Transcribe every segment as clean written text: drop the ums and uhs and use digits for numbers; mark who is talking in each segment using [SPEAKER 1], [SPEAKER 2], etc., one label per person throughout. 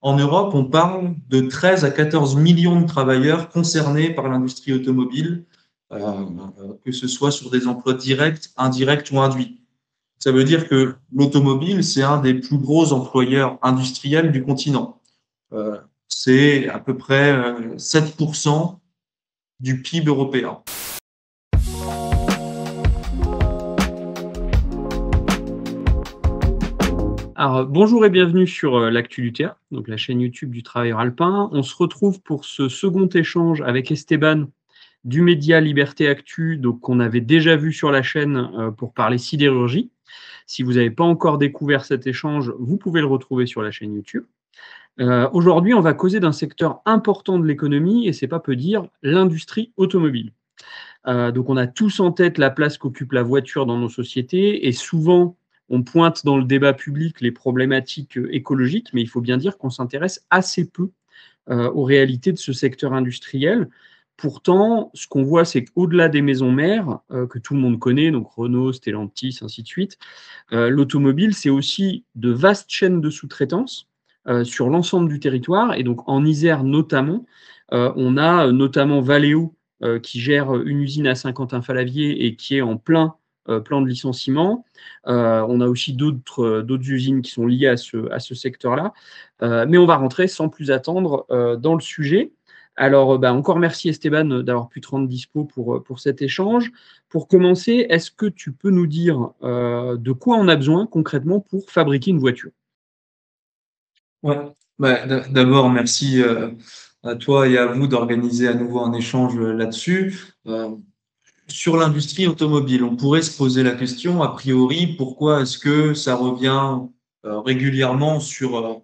[SPEAKER 1] En Europe, on parle de 13 à 14 millions de travailleurs concernés par l'industrie automobile, que ce soit sur des emplois directs, indirects ou induits. Ça veut dire que l'automobile, c'est un des plus gros employeurs industriels du continent. Euh, c'est à peu près 7% du PIB européen.
[SPEAKER 2] Alors, bonjour et bienvenue sur l'Actu du Théâtre, donc la chaîne YouTube du Travailleur Alpin. On se retrouve pour ce second échange avec Esteban du média Liberté Actu, donc qu'on avait déjà vu sur la chaîne pour parler sidérurgie. Si vous n'avez pas encore découvert cet échange, vous pouvez le retrouver sur la chaîne YouTube. Aujourd'hui, on va causer d'un secteur important de l'économie, et c'est pas peu dire, l'industrie automobile. Donc on a tous en tête la place qu'occupe la voiture dans nos sociétés, et souvent on pointe dans le débat public les problématiques écologiques, mais il faut bien dire qu'on s'intéresse assez peu aux réalités de ce secteur industriel. Pourtant, ce qu'on voit, c'est qu'au-delà des maisons mères, que tout le monde connaît, donc Renault, Stellantis, ainsi de suite, l'automobile, c'est aussi de vastes chaînes de sous-traitance sur l'ensemble du territoire. Et donc en Isère notamment, on a notamment Valeo qui gère une usine à Saint-Quentin-Fallavier et qui est en plein plan de licenciement. On a aussi d'autres usines qui sont liées à ce secteur-là. Mais on va rentrer sans plus attendre dans le sujet. Alors, encore merci Esteban d'avoir pu te rendre dispo pour cet échange. Pour commencer, est-ce que tu peux nous dire de quoi on a besoin concrètement pour fabriquer une voiture?
[SPEAKER 1] Ouais. D'abord, merci à toi et à vous d'organiser à nouveau un échange là-dessus. Sur l'industrie automobile, on pourrait se poser la question, a priori, pourquoi est-ce que ça revient régulièrement sur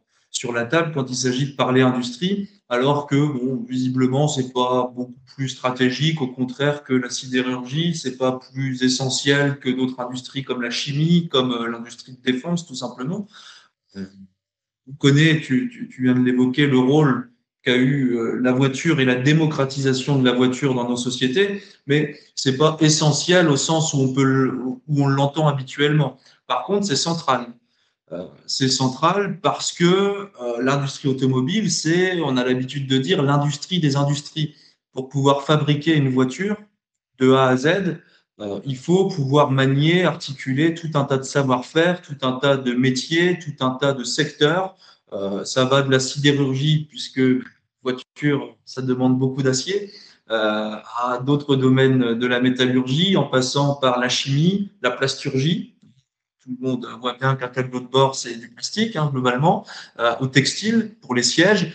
[SPEAKER 1] la table quand il s'agit de parler industrie, alors que, bon, visiblement, c'est pas beaucoup plus stratégique, au contraire que la sidérurgie, c'est pas plus essentiel que d'autres industries comme la chimie, comme l'industrie de défense, tout simplement. On connaît, tu viens de l'évoquer, le rôle qu'a eu la voiture et la démocratisation de la voiture dans nos sociétés, mais c'est pas essentiel au sens où on l'entend habituellement. Par contre, c'est central. C'est central parce que l'industrie automobile, on a l'habitude de dire, l'industrie des industries. Pour pouvoir fabriquer une voiture de A à Z, il faut pouvoir manier, articuler tout un tas de savoir-faire, tout un tas de métiers, tout un tas de secteurs. Ça va de la sidérurgie, puisque voiture, ça demande beaucoup d'acier, à d'autres domaines de la métallurgie, en passant par la chimie, la plasturgie. Tout le monde voit bien qu'un tableau de bord, c'est du plastique, hein, globalement, au textile, pour les sièges,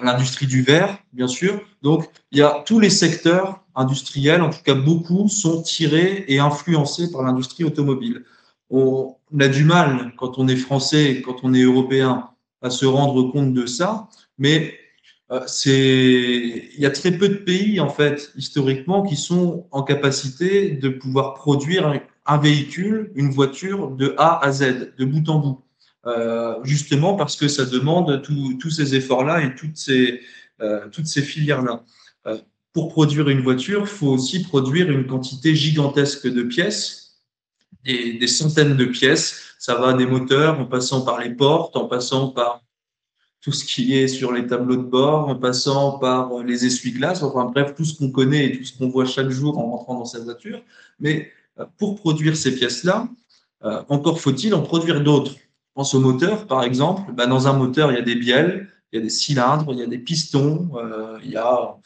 [SPEAKER 1] l'industrie du verre, bien sûr. Donc, il y a tous les secteurs industriels, en tout cas beaucoup, sont tirés et influencés par l'industrie automobile. On a du mal, quand on est français, quand on est européen, à se rendre compte de ça, mais il y a très peu de pays, en fait, historiquement, qui sont en capacité de pouvoir produire un véhicule, une voiture de A à Z, de bout en bout. Justement parce que ça demande tous ces efforts-là et toutes ces filières-là. Euh, pour produire une voiture, il faut aussi produire une quantité gigantesque de pièces, des centaines de pièces. Ça va des moteurs, en passant par les portes, en passant par tout ce qui est sur les tableaux de bord, en passant par les essuie-glaces, enfin bref, tout ce qu'on connaît et tout ce qu'on voit chaque jour en rentrant dans sa voiture. Mais pour produire ces pièces-là, encore faut-il en produire d'autres. Pense au moteur, par exemple. Dans un moteur, il y a des bielles, il y a des cylindres, il y a des pistons, il y a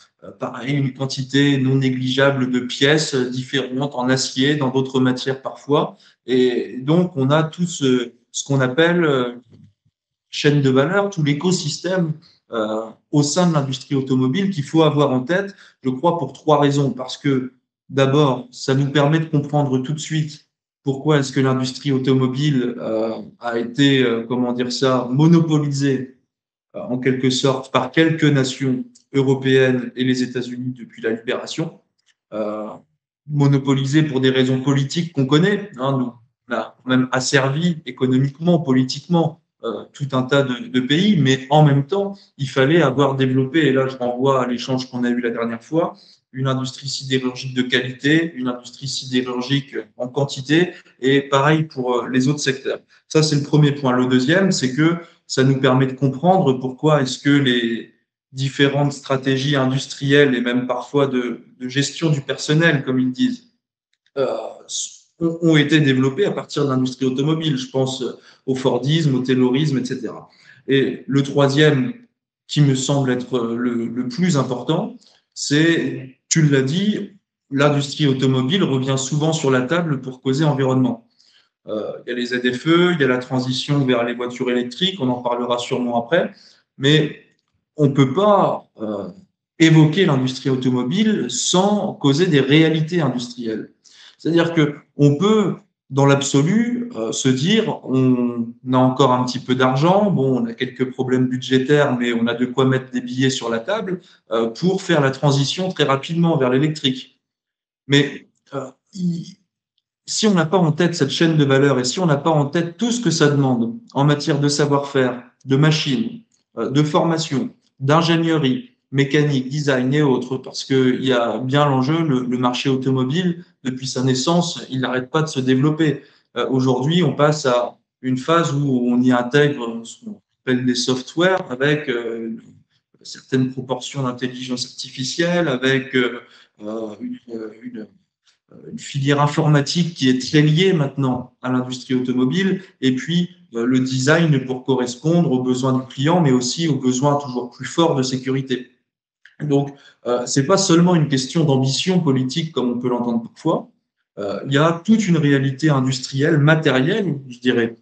[SPEAKER 1] pareil une quantité non négligeable de pièces différentes en acier, dans d'autres matières parfois. Et donc, on a tout ce qu'on appelle chaîne de valeur, tout l'écosystème au sein de l'industrie automobile qu'il faut avoir en tête, je crois, pour trois raisons. Parce que d'abord, ça nous permet de comprendre tout de suite pourquoi est-ce que l'industrie automobile a été, comment dire ça, monopolisée en quelque sorte par quelques nations européennes et les États-Unis depuis la libération. Euh, monopolisée pour des raisons politiques qu'on connaît. Hein, nous, on a même asservi économiquement, politiquement tout un tas de pays, mais en même temps, il fallait avoir développé, et là je renvoie à l'échange qu'on a eu la dernière fois, une industrie sidérurgique de qualité, une industrie sidérurgique en quantité, et pareil pour les autres secteurs. Ça, c'est le premier point. Le deuxième, c'est que ça nous permet de comprendre pourquoi est-ce que les différentes stratégies industrielles et même parfois de gestion du personnel, comme ils disent, euh, ont été développées à partir de l'industrie automobile. Je pense au Fordisme, au Taylorisme, etc. Et le troisième, qui me semble être le plus important, c'est, tu l'as dit, l'industrie automobile revient souvent sur la table pour causer environnement. Il y a les ZFE, il y a la transition vers les voitures électriques, on en parlera sûrement après, mais on ne peut pas évoquer l'industrie automobile sans causer des réalités industrielles. C'est-à-dire qu'on peut, dans l'absolu, se dire on a encore un petit peu d'argent, bon, on a quelques problèmes budgétaires, mais on a de quoi mettre des billets sur la table pour faire la transition très rapidement vers l'électrique. Mais si on n'a pas en tête cette chaîne de valeur et si on n'a pas en tête tout ce que ça demande en matière de savoir-faire, de machines, de formation, d'ingénierie, mécanique, design et autres, parce qu'il y a bien l'enjeu, le marché automobile, depuis sa naissance, il n'arrête pas de se développer. Aujourd'hui, on passe à une phase où on y intègre ce qu'on appelle les softwares avec certaines proportions d'intelligence artificielle, avec une filière informatique qui est très liée maintenant à l'industrie automobile, et puis le design pour correspondre aux besoins du client, mais aussi aux besoins toujours plus forts de sécurité. Donc, c'est pas seulement une question d'ambition politique comme on peut l'entendre parfois. Il y a toute une réalité industrielle, matérielle, je dirais,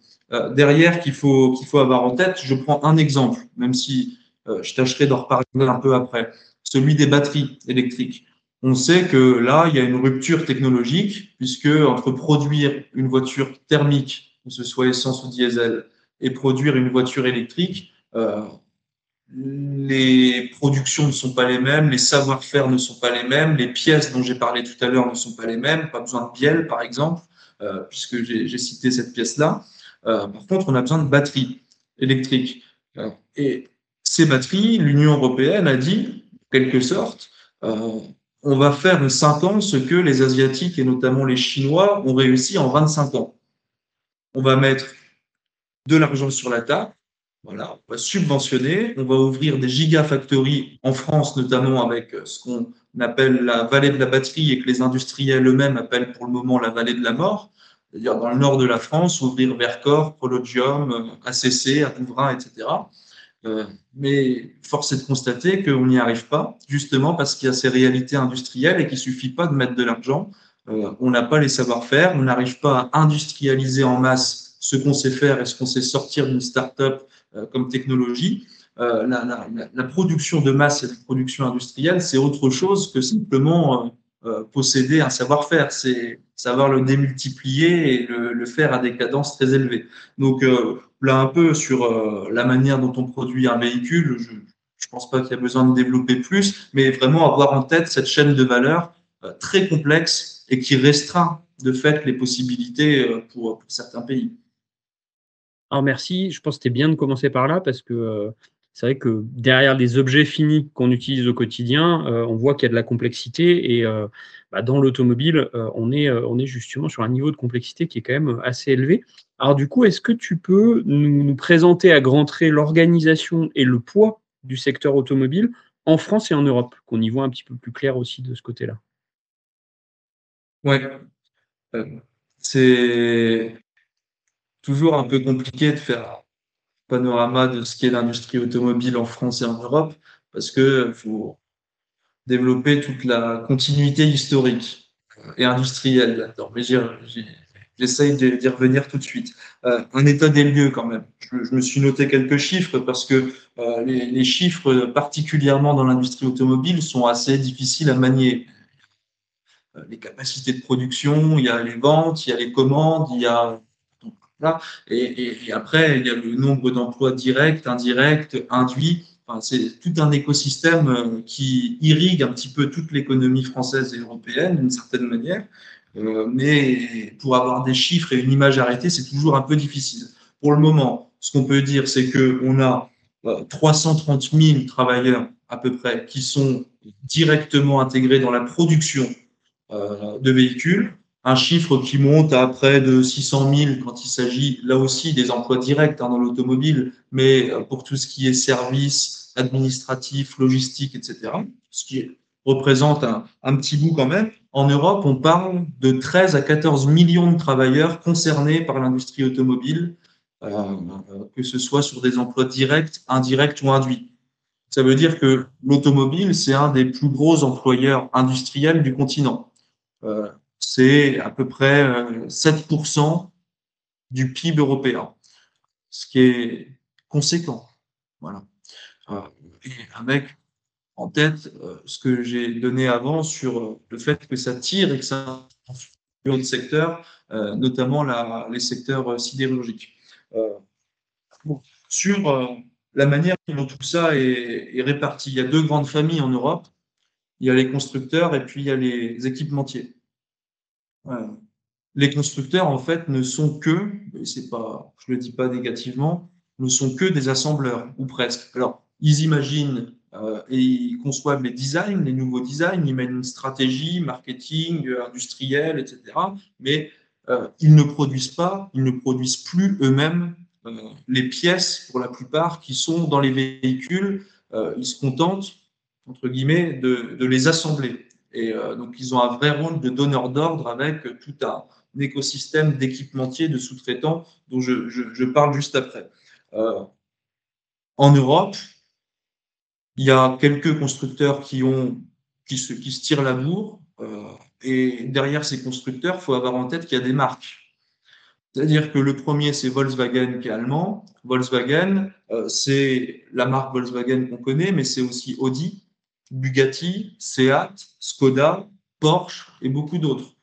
[SPEAKER 1] derrière qu'il faut avoir en tête. Je prends un exemple, même si je tâcherai d'en reparler un peu après, celui des batteries électriques. On sait que là, il y a une rupture technologique, puisque entre produire une voiture thermique, que ce soit essence ou diesel, et produire une voiture électrique, les productions ne sont pas les mêmes, les savoir-faire ne sont pas les mêmes, les pièces dont j'ai parlé tout à l'heure ne sont pas les mêmes, pas besoin de bielle par exemple, puisque j'ai cité cette pièce-là. Par contre, on a besoin de batteries électriques. Et ces batteries, l'Union européenne a dit, en quelque sorte, on va faire en 5 ans ce que les Asiatiques et notamment les Chinois ont réussi en 25 ans. On va mettre de l'argent sur la table. Voilà, on va subventionner, on va ouvrir des gigafactories en France, notamment avec ce qu'on appelle la vallée de la batterie et que les industriels eux-mêmes appellent pour le moment la vallée de la mort, c'est-à-dire dans le nord de la France, ouvrir Vercors, Prologium, ACC, à Douvrin, etc. Mais force est de constater qu'on n'y arrive pas, justement parce qu'il y a ces réalités industrielles et qu'il ne suffit pas de mettre de l'argent. On n'a pas les savoir-faire, on n'arrive pas à industrialiser en masse ce qu'on sait faire et ce qu'on sait sortir d'une start-up comme technologie. La production de masse et la production industrielle, c'est autre chose que simplement posséder un savoir-faire. C'est savoir le démultiplier et le faire à des cadences très élevées. Donc là, un peu sur la manière dont on produit un véhicule, je ne pense pas qu'il y a besoin de développer plus, mais vraiment avoir en tête cette chaîne de valeur très complexe et qui restreint de fait les possibilités pour certains pays.
[SPEAKER 2] Alors merci, je pense que c'était bien de commencer par là parce que c'est vrai que derrière les objets finis qu'on utilise au quotidien, on voit qu'il y a de la complexité et dans l'automobile, on est justement sur un niveau de complexité qui est quand même assez élevé. Alors du coup, est-ce que tu peux nous présenter à grands traits l'organisation et le poids du secteur automobile en France et en Europe, qu'on y voit un petit peu plus clair aussi de ce côté-là?
[SPEAKER 1] Ouais, euh, c'est toujours un peu compliqué de faire un panorama de ce qu'est l'industrie automobile en France et en Europe parce que faut développer toute la continuité historique et industrielle là-dedans. Mais j'essaye d'y revenir tout de suite. Un état des lieux quand même. Je me suis noté quelques chiffres parce que les chiffres, particulièrement dans l'industrie automobile, sont assez difficiles à manier. Les capacités de production, il y a les ventes, il y a les commandes, il y a là, et après il y a le nombre d'emplois directs, indirects, induits. Enfin, c'est tout un écosystème qui irrigue un petit peu toute l'économie française et européenne d'une certaine manière. Mais pour avoir des chiffres et une image arrêtée, c'est toujours un peu difficile. Pour le moment, ce qu'on peut dire, c'est qu'on a 330 000 travailleurs à peu près qui sont directement intégrés dans la production de véhicules. un chiffre qui monte à près de 600 000 quand il s'agit là aussi des emplois directs dans l'automobile, mais pour tout ce qui est services administratifs, logistiques, etc., ce qui représente un petit bout quand même. En Europe, on parle de 13 à 14 millions de travailleurs concernés par l'industrie automobile, que ce soit sur des emplois directs, indirects ou induits. Ça veut dire que l'automobile, c'est un des plus gros employeurs industriels du continent. Euh, c'est à peu près 7% du PIB européen, ce qui est conséquent. Voilà. Euh, et avec en tête ce que j'ai donné avant sur le fait que ça tire et que ça influe d'autres secteurs, notamment les secteurs sidérurgiques. Euh, bon, sur la manière dont tout ça est réparti, il y a deux grandes familles en Europe. Il y a les constructeurs et puis il y a les équipementiers. Euh, les constructeurs, en fait, ne sont que, et c'est pas, je le dis pas négativement, ne sont que des assembleurs, ou presque. Alors, ils imaginent et ils conçoivent les designs, les nouveaux designs, ils mènent une stratégie marketing, industrielle, etc. Mais ils ne produisent pas, ils ne produisent plus eux-mêmes les pièces, pour la plupart, qui sont dans les véhicules. Ils se contentent, entre guillemets, de les assembler. Et donc, ils ont un vrai rôle de donneur d'ordre avec tout un écosystème d'équipementiers, de sous-traitants dont je parle juste après. Euh, en Europe, il y a quelques constructeurs qui se tirent la bourre. Et derrière ces constructeurs, il faut avoir en tête qu'il y a des marques. C'est-à-dire que le premier, c'est Volkswagen qui est allemand. Volkswagen, c'est la marque Volkswagen qu'on connaît, mais c'est aussi Audi, Bugatti, Seat, Skoda, Porsche et beaucoup d'autres.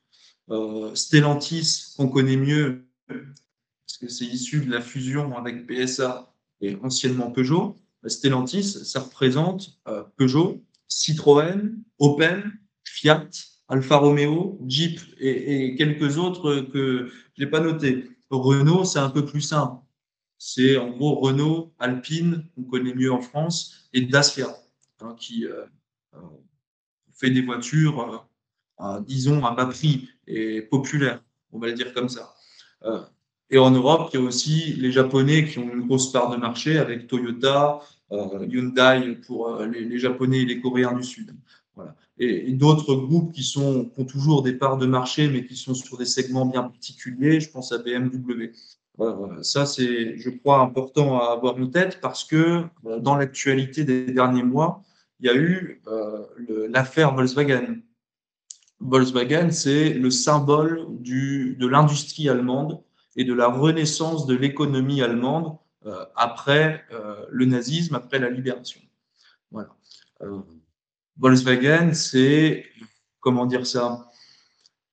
[SPEAKER 1] Stellantis, qu'on connaît mieux, parce que c'est issu de la fusion avec PSA et anciennement Peugeot. Stellantis, ça représente Peugeot, Citroën, Opel, Fiat, Alfa Romeo, Jeep et quelques autres que je n'ai pas notés. Renault, c'est un peu plus simple. C'est en gros Renault, Alpine, qu'on connaît mieux en France, et Dacia, hein, qui euh, fait des voitures, disons, à bas prix et populaires, on va le dire comme ça. Euh, et en Europe, il y a aussi les Japonais qui ont une grosse part de marché avec Toyota, Hyundai pour les Japonais et les Coréens du Sud. Voilà. Et d'autres groupes qui ont toujours des parts de marché, mais qui sont sur des segments bien particuliers. Je pense à BMW. Ça, c'est, je crois, important à avoir en tête parce que dans l'actualité des derniers mois, il y a eu l'affaire Volkswagen. Volkswagen, c'est le symbole de l'industrie allemande et de la renaissance de l'économie allemande après le nazisme, après la libération. Voilà. Euh, Volkswagen, c'est, comment dire ça?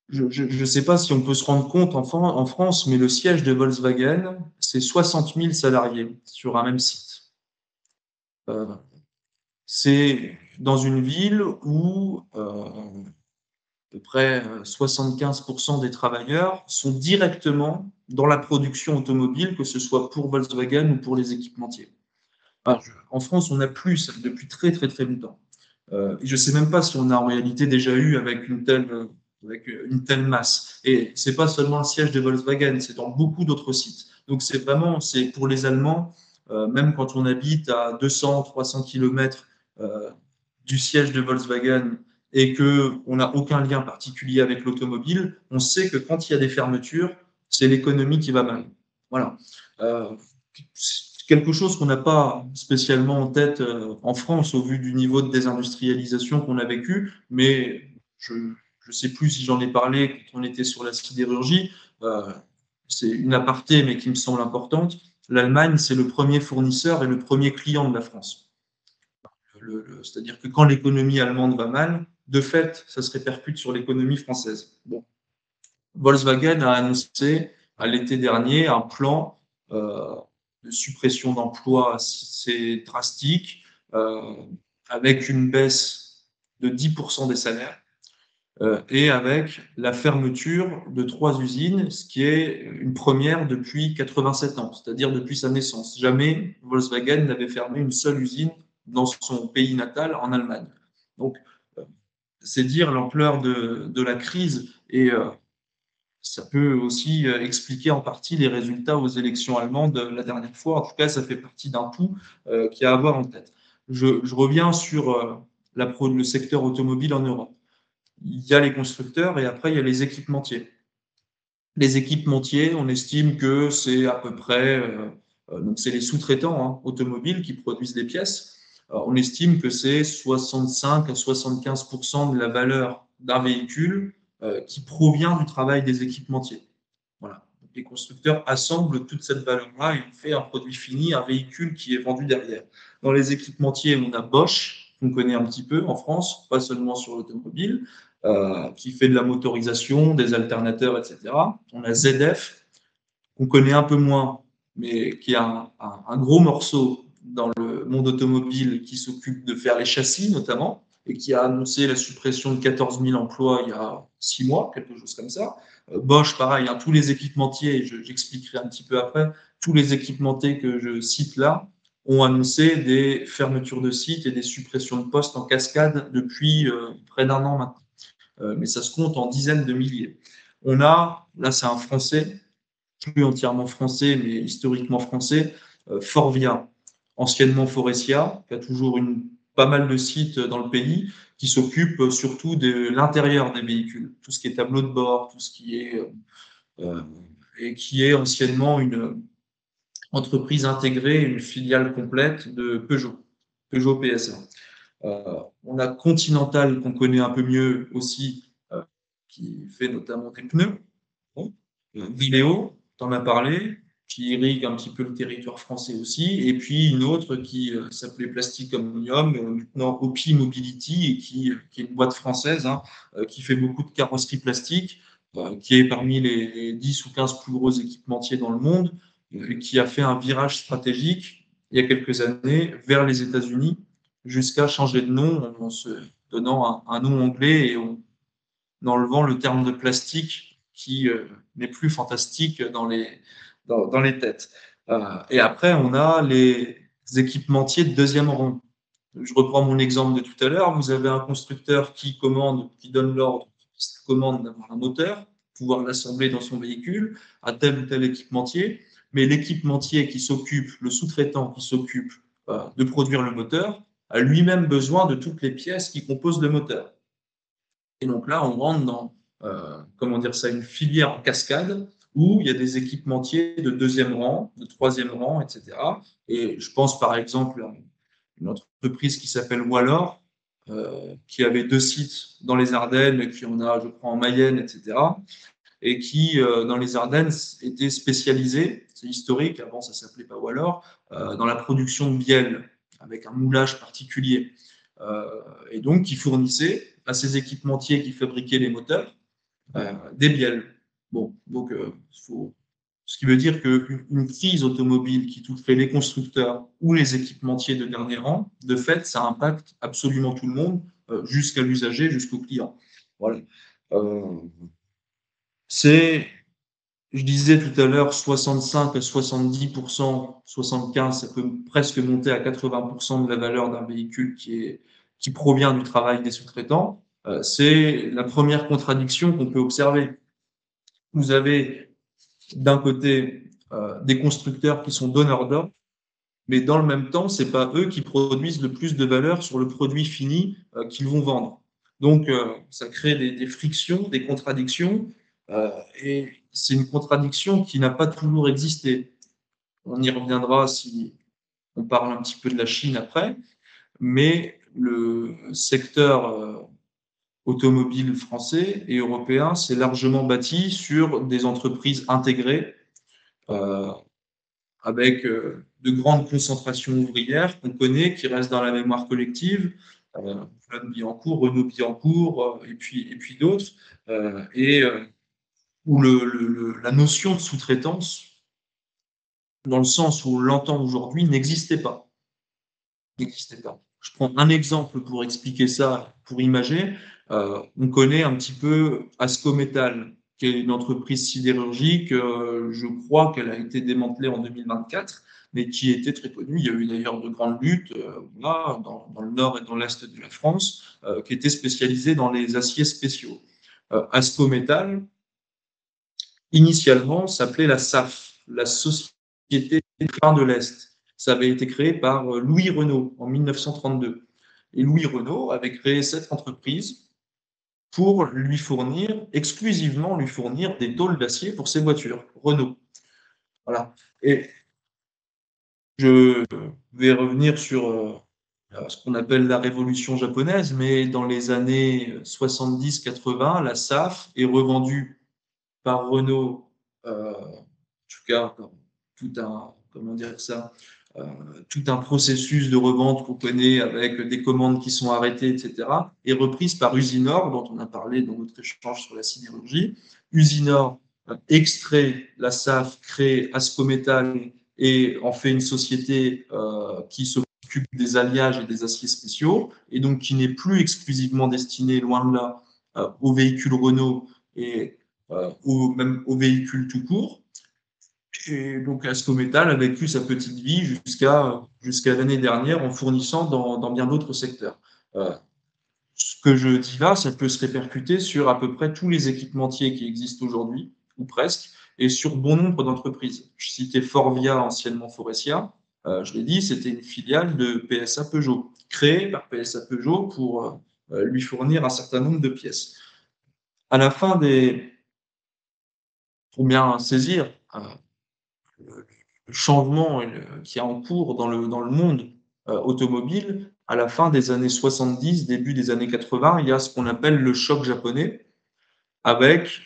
[SPEAKER 1] Je ne sais pas si on peut se rendre compte en France, mais le siège de Volkswagen, c'est 60 000 salariés sur un même site. Euh, c'est dans une ville où à peu près 75% des travailleurs sont directement dans la production automobile, que ce soit pour Volkswagen ou pour les équipementiers. Alors, en France, on n'a plus ça depuis très très très longtemps. Je ne sais même pas si on a en réalité déjà eu avec une telle masse. Et c'est pas seulement le siège de Volkswagen, c'est dans beaucoup d'autres sites. Donc c'est vraiment, c'est pour les Allemands, même quand on habite à 200, 300 kilomètres du siège de Volkswagen et qu'on n'a aucun lien particulier avec l'automobile, on sait que quand il y a des fermetures, c'est l'économie qui va mal. Voilà. Euh, quelque chose qu'on n'a pas spécialement en tête en France au vu du niveau de désindustrialisation qu'on a vécu, mais je ne sais plus si j'en ai parlé quand on était sur la sidérurgie. Euh, c'est une aparté, mais qui me semble importante. L'Allemagne, c'est le premier fournisseur et le premier client de la France. C'est-à-dire que quand l'économie allemande va mal, de fait, ça se répercute sur l'économie française. Bon. Volkswagen a annoncé à l'été dernier un plan de suppression d'emplois assez drastique, euh, avec une baisse de 10% des salaires et avec la fermeture de 3 usines, ce qui est une première depuis 87 ans, c'est-à-dire depuis sa naissance. Jamais Volkswagen n'avait fermé une seule usine dans son pays natal, en Allemagne. Donc, c'est dire l'ampleur de la crise. Et Ça peut aussi expliquer en partie les résultats aux élections allemandes la dernière fois. En tout cas, ça fait partie d'un tout qu'il y a à avoir en tête. Je reviens sur le secteur automobile en Europe. Il y a les constructeurs et après, il y a les équipementiers. Les équipementiers, on estime que c'est à peu près, donc c'est les sous-traitants automobiles qui produisent des pièces. On estime que c'est 65 à 75% de la valeur d'un véhicule qui provient du travail des équipementiers. Voilà. Donc, les constructeurs assemblent toute cette valeur-là et on fait un produit fini, un véhicule qui est vendu derrière. Dans les équipementiers, on a Bosch, qu'on connaît un petit peu en France, pas seulement sur l'automobile, qui fait de la motorisation, des alternateurs, etc. On a ZF, qu'on connaît un peu moins, mais qui a un gros morceau dans le monde automobile, qui s'occupe de faire les châssis notamment, et qui a annoncé la suppression de 14 000 emplois il y a 6 mois, quelque chose comme ça. Bosch, pareil, tous les équipementiers, j'expliquerai un petit peu après, tous les équipementiers que je cite là ont annoncé des fermetures de sites et des suppressions de postes en cascade depuis près d'un an maintenant. Mais ça se compte en dizaines de milliers. On a, là c'est un Français, plus entièrement français, mais historiquement français, Forvia, anciennement Forestia, qui a toujours pas mal de sites dans le pays, qui s'occupe surtout de l'intérieur des véhicules, tout ce qui est tableau de bord, tout ce qui est euh, et qui est anciennement une entreprise intégrée, une filiale complète de Peugeot, Peugeot PSA. On a Continental qu'on connaît un peu mieux aussi, qui fait notamment des pneus. Bon. Viléo, tu en as parlé, qui irrigue un petit peu le territoire français aussi. Et puis une autre qui s'appelait Plastic Omnium, maintenant Opi Mobility, et qui est une boîte française qui fait beaucoup de carrosserie plastique, qui est parmi les 10 ou 15 plus gros équipementiers dans le monde, et qui a fait un virage stratégique il y a quelques années vers les États-Unis, jusqu'à changer de nom en se donnant un nom anglais et en enlevant le terme de plastique qui n'est plus fantastique dans les têtes. Et après, on a les équipementiers de deuxième rang. Je reprends mon exemple de tout à l'heure. Vous avez un constructeur qui commande, qui donne l'ordre, qui commande d'avoir un moteur, pouvoir l'assembler dans son véhicule à tel ou tel équipementier. Mais l'équipementier qui s'occupe, le sous-traitant qui s'occupe de produire le moteur, a lui-même besoin de toutes les pièces qui composent le moteur. Et donc là, on rentre dans, comment dire ça, une filière en cascade où il y a des équipementiers de deuxième rang, de troisième rang, etc. Et je pense par exemple à une entreprise qui s'appelle Wallor, qui avait 2 sites dans les Ardennes, qui en a, je crois, en Mayenne, etc. Et qui, dans les Ardennes, était spécialisée, c'est historique, avant ça s'appelait pas Wallor, dans la production de bielle, avec un moulage particulier. Et donc qui fournissait à ces équipementiers qui fabriquaient les moteurs des bielles. Bon, donc ce qui veut dire qu'une crise automobile qui toucherait les constructeurs ou les équipementiers de dernier rang, de fait, ça impacte absolument tout le monde, jusqu'à l'usager, jusqu'au client. Voilà. Euh, c'est, je disais tout à l'heure, 65 à 70%, 75, ça peut presque monter à 80% de la valeur d'un véhicule qui provient du travail des sous-traitants. C'est la première contradiction qu'on peut observer. Vous avez d'un côté des constructeurs qui sont donneurs d'ordre, mais dans le même temps, c'est pas eux qui produisent le plus de valeur sur le produit fini qu'ils vont vendre. Donc, ça crée des frictions, des contradictions, et c'est une contradiction qui n'a pas toujours existé. On y reviendra si on parle un petit peu de la Chine après, mais le secteur automobile français et européen s'est largement bâti sur des entreprises intégrées euh, avec de grandes concentrations ouvrières qu'on connaît, qui restent dans la mémoire collective, Billancourt, Renault Billancourt, et puis d'autres, et où la notion de sous-traitance, dans le sens où on l'entend aujourd'hui, n'existait pas. N'existait pas. Je prends un exemple pour expliquer ça, pour imager. On connaît un petit peu Ascométal, qui est une entreprise sidérurgique. Je crois qu'elle a été démantelée en 2024, mais qui était très connue. Il y a eu d'ailleurs de grandes luttes là, dans le nord et dans l'est de la France, qui était spécialisée dans les aciers spéciaux. Ascométal, initialement s'appelait la SAF, la Société des Trains de l'Est. Ça avait été créé par Louis Renault en 1932. Et Louis Renault avait créé cette entreprise pour exclusivement lui fournir des tôles d'acier pour ses voitures, Renault. Voilà. Et je vais revenir sur ce qu'on appelle la révolution japonaise, mais dans les années 70-80, la SAF est revendue par Renault, en tout cas, tout un, comment dire ça, euh, tout un processus de revente qu'on connaît avec des commandes qui sont arrêtées, etc., est reprise par Usinor, dont on a parlé dans notre échange sur la sidérurgie. Usinor extrait la SAF, crée Ascométal et en fait une société qui s'occupe des alliages et des aciers spéciaux, et donc qui n'est plus exclusivement destinée, loin de là, aux véhicules Renault et même aux véhicules tout court. Et donc Ascométal a vécu sa petite vie jusqu'à l'année dernière en fournissant dans bien d'autres secteurs. Ce que je dis là, ça peut se répercuter sur à peu près tous les équipementiers qui existent aujourd'hui, ou presque, et sur bon nombre d'entreprises. Je citais Forvia, anciennement Forestia. Je l'ai dit, c'était une filiale de PSA Peugeot, créée par PSA Peugeot pour lui fournir un certain nombre de pièces. À la fin des... Pour bien saisir le changement qui est en cours dans le monde automobile, à la fin des années 70, début des années 80, il y a ce qu'on appelle le choc japonais, avec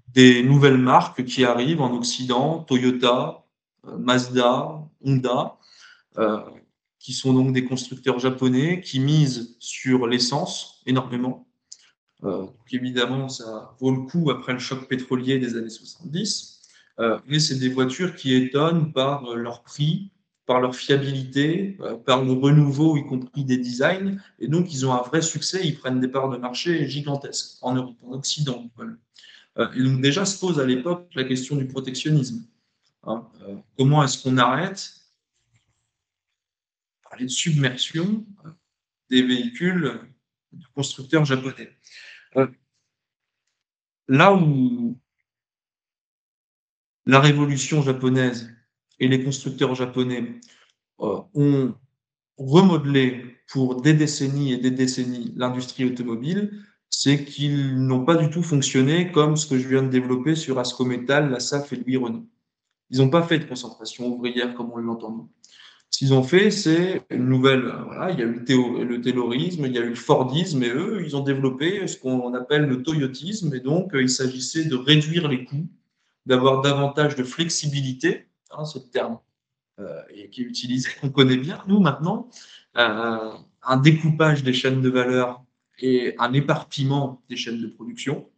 [SPEAKER 1] des nouvelles marques qui arrivent en Occident, Toyota, Mazda, Honda, euh, qui sont donc des constructeurs japonais qui misent sur l'essence énormément. Donc évidemment, ça vaut le coup après le choc pétrolier des années 70. Mais c'est des voitures qui étonnent par leur prix, par leur fiabilité, par le renouveau, y compris des designs. Et donc, ils ont un vrai succès. Ils prennent des parts de marché gigantesques en Europe, en Occident. Et donc, déjà se pose à l'époque la question du protectionnisme. Hein. Comment est-ce qu'on arrête parler de submersion des véhicules de constructeurs japonais? Euh, Là où la révolution japonaise et les constructeurs japonais ont remodelé pour des décennies et des décennies l'industrie automobile, c'est qu'ils n'ont pas du tout fonctionné comme ce que je viens de développer sur Ascométal, la SAF et Louis Renault. Ils n'ont pas fait de concentration ouvrière comme on l'entend. Ce qu'ils ont fait, c'est une nouvelle. Voilà, il y a eu le taylorisme, il y a eu le fordisme, et eux, ils ont développé ce qu'on appelle le toyotisme. Et donc, il s'agissait de réduire les coûts, d'avoir davantage de flexibilité, hein, c'est le terme et qui est utilisé, qu'on connaît bien, nous, maintenant, un découpage des chaînes de valeur et un éparpillement des chaînes de production,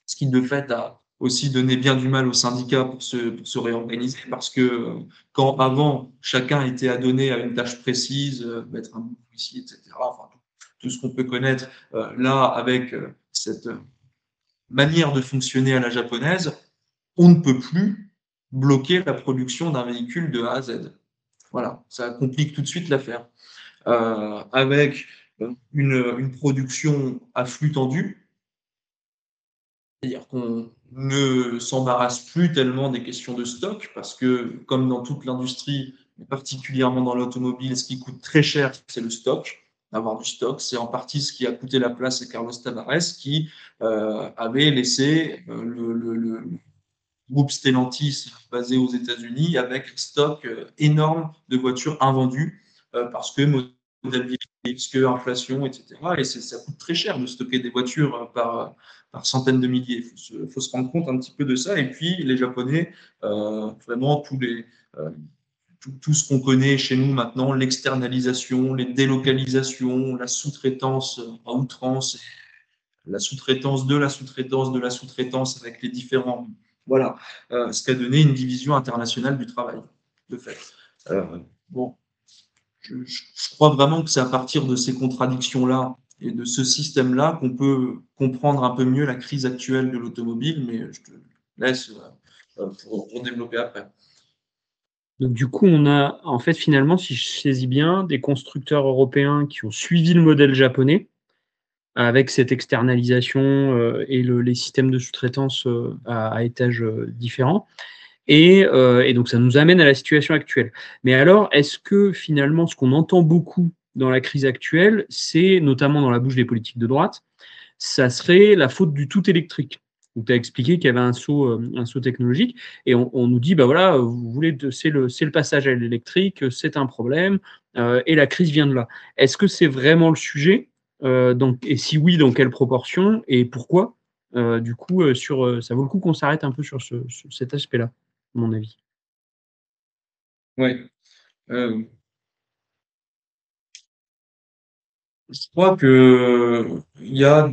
[SPEAKER 1] ce qui, de fait, a aussi donné bien du mal aux syndicats pour se réorganiser, parce que quand avant, chacun était adonné à une tâche précise, mettre un bout ici, etc., enfin, tout ce qu'on peut connaître, là, avec cette manière de fonctionner à la japonaise, on ne peut plus bloquer la production d'un véhicule de A à Z. Voilà, ça complique tout de suite l'affaire. Avec une production à flux tendu, c'est-à-dire qu'on ne s'embarrasse plus tellement des questions de stock, parce que comme dans toute l'industrie, mais particulièrement dans l'automobile, ce qui coûte très cher, c'est le stock. Avoir du stock, c'est en partie ce qui a coûté la place à Carlos Tavares, qui avait laissé le groupe Stellantis basé aux États-Unis avec un stock énorme de voitures invendues parce que modèle parce que inflation, etc. Et ça coûte très cher de stocker des voitures par centaines de milliers. Il faut se rendre compte un petit peu de ça. Et puis, les Japonais, vraiment, tout ce qu'on connaît chez nous maintenant, l'externalisation, les délocalisations, la sous-traitance à outrance, la sous-traitance de la sous-traitance de la sous-traitance avec les différents. Voilà, ce qui a donné une division internationale du travail, de fait. Bon, je crois vraiment que c'est à partir de ces contradictions-là et de ce système-là qu'on peut comprendre un peu mieux la crise actuelle de l'automobile, mais je te laisse pour développer après.
[SPEAKER 2] Donc, du coup, on a, en fait, finalement, si je saisis bien, des constructeurs européens qui ont suivi le modèle japonais avec cette externalisation et les systèmes de sous-traitance à étages différents. Et donc ça nous amène à la situation actuelle. Mais alors, est-ce que finalement, ce qu'on entend beaucoup dans la crise actuelle, c'est notamment dans la bouche des politiques de droite, ça serait la faute du tout électrique? Donc tu as expliqué qu'il y avait un saut technologique et on nous dit: «Bah, voilà, vous voulez de c'est le passage à l'électrique, c'est un problème, et la crise vient de là». Est-ce que c'est vraiment le sujet? Donc et si oui, dans quelle proportion et pourquoi? Du coup, ça vaut le coup qu'on s'arrête un peu sur cet aspect-là, à mon avis.
[SPEAKER 1] Ouais. Euh, je crois que il y a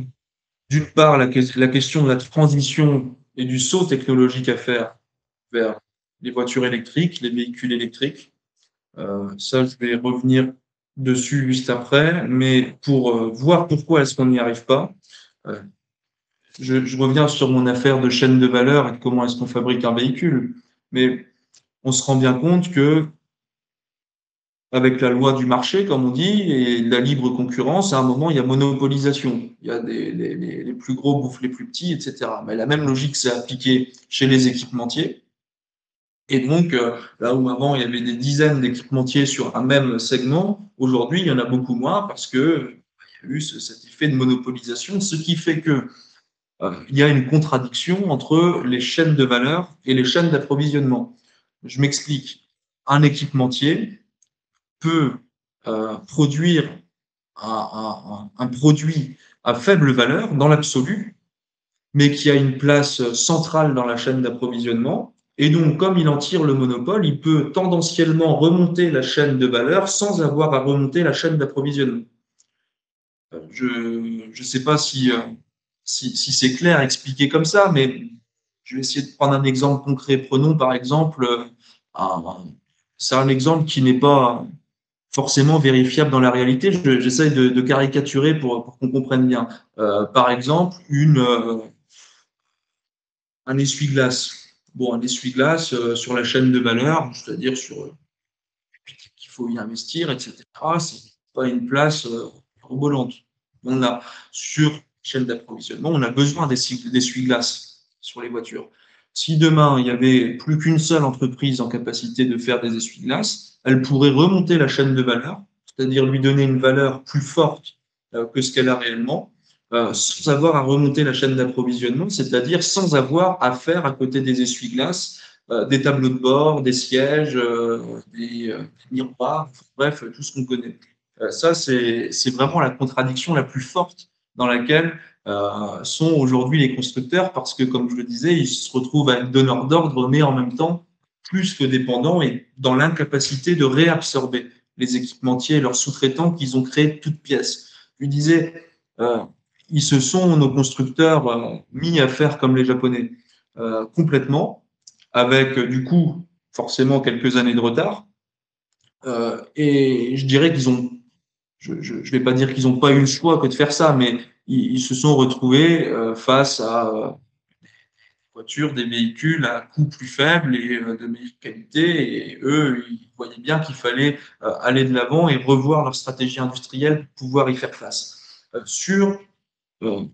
[SPEAKER 1] d'une part la question de la transition et du saut technologique à faire vers les voitures électriques, les véhicules électriques. Ça, je vais revenir dessus juste après, mais pour voir pourquoi est-ce qu'on n'y arrive pas, euh, je reviens sur mon affaire de chaîne de valeur et de comment est-ce qu'on fabrique un véhicule. Mais on se rend bien compte que avec la loi du marché, comme on dit, et la libre concurrence, à un moment, il y a monopolisation. Il y a les plus gros bouffent les plus petits, etc. Mais la même logique s'est appliquée chez les équipementiers. Et donc, là où avant, il y avait des dizaines d'équipementiers sur un même segment, aujourd'hui, il y en a beaucoup moins parce que il y a eu cet effet de monopolisation, ce qui fait que il y a une contradiction entre les chaînes de valeur et les chaînes d'approvisionnement. Je m'explique. Un équipementier peut produire un produit à faible valeur dans l'absolu, mais qui a une place centrale dans la chaîne d'approvisionnement. Et donc, comme il en tire le monopole, il peut tendanciellement remonter la chaîne de valeur sans avoir à remonter la chaîne d'approvisionnement. Je ne sais pas si c'est clair expliqué comme ça, mais je vais essayer de prendre un exemple concret. Prenons par exemple, c'est un exemple qui n'est pas forcément vérifiable dans la réalité. J'essaie de caricaturer pour qu'on comprenne bien. Par exemple, un essuie-glace. Bon, un essuie-glace sur la chaîne de valeur, c'est-à-dire sur qu'il faut y investir, etc. C'est pas une place volante. On a sur chaîne d'approvisionnement, on a besoin d'essuie-glaces sur les voitures. Si demain il y avait plus qu'une seule entreprise en capacité de faire des essuie-glaces, elle pourrait remonter la chaîne de valeur, c'est-à-dire lui donner une valeur plus forte que ce qu'elle a réellement, sans avoir à remonter la chaîne d'approvisionnement, c'est-à-dire sans avoir à faire à côté des essuie-glaces des tableaux de bord, des sièges, des miroirs, bref, tout ce qu'on connaît. Ça, c'est vraiment la contradiction la plus forte dans laquelle sont aujourd'hui les constructeurs, parce que, comme je le disais, ils se retrouvent à être donneurs d'ordre, mais en même temps plus que dépendants et dans l'incapacité de réabsorber les équipementiers et leurs sous-traitants qu'ils ont créés de toutes pièces. Je disais, euh, ils se sont, nos constructeurs, mis à faire comme les Japonais, complètement, avec du coup forcément quelques années de retard. Et je dirais qu'ils ont, je vais pas dire qu'ils n'ont pas eu le choix que de faire ça, mais ils se sont retrouvés face à voitures, des véhicules à coût plus faible et de meilleure qualité. Et eux, ils voyaient bien qu'il fallait aller de l'avant et revoir leur stratégie industrielle pour pouvoir y faire face. Sur euh,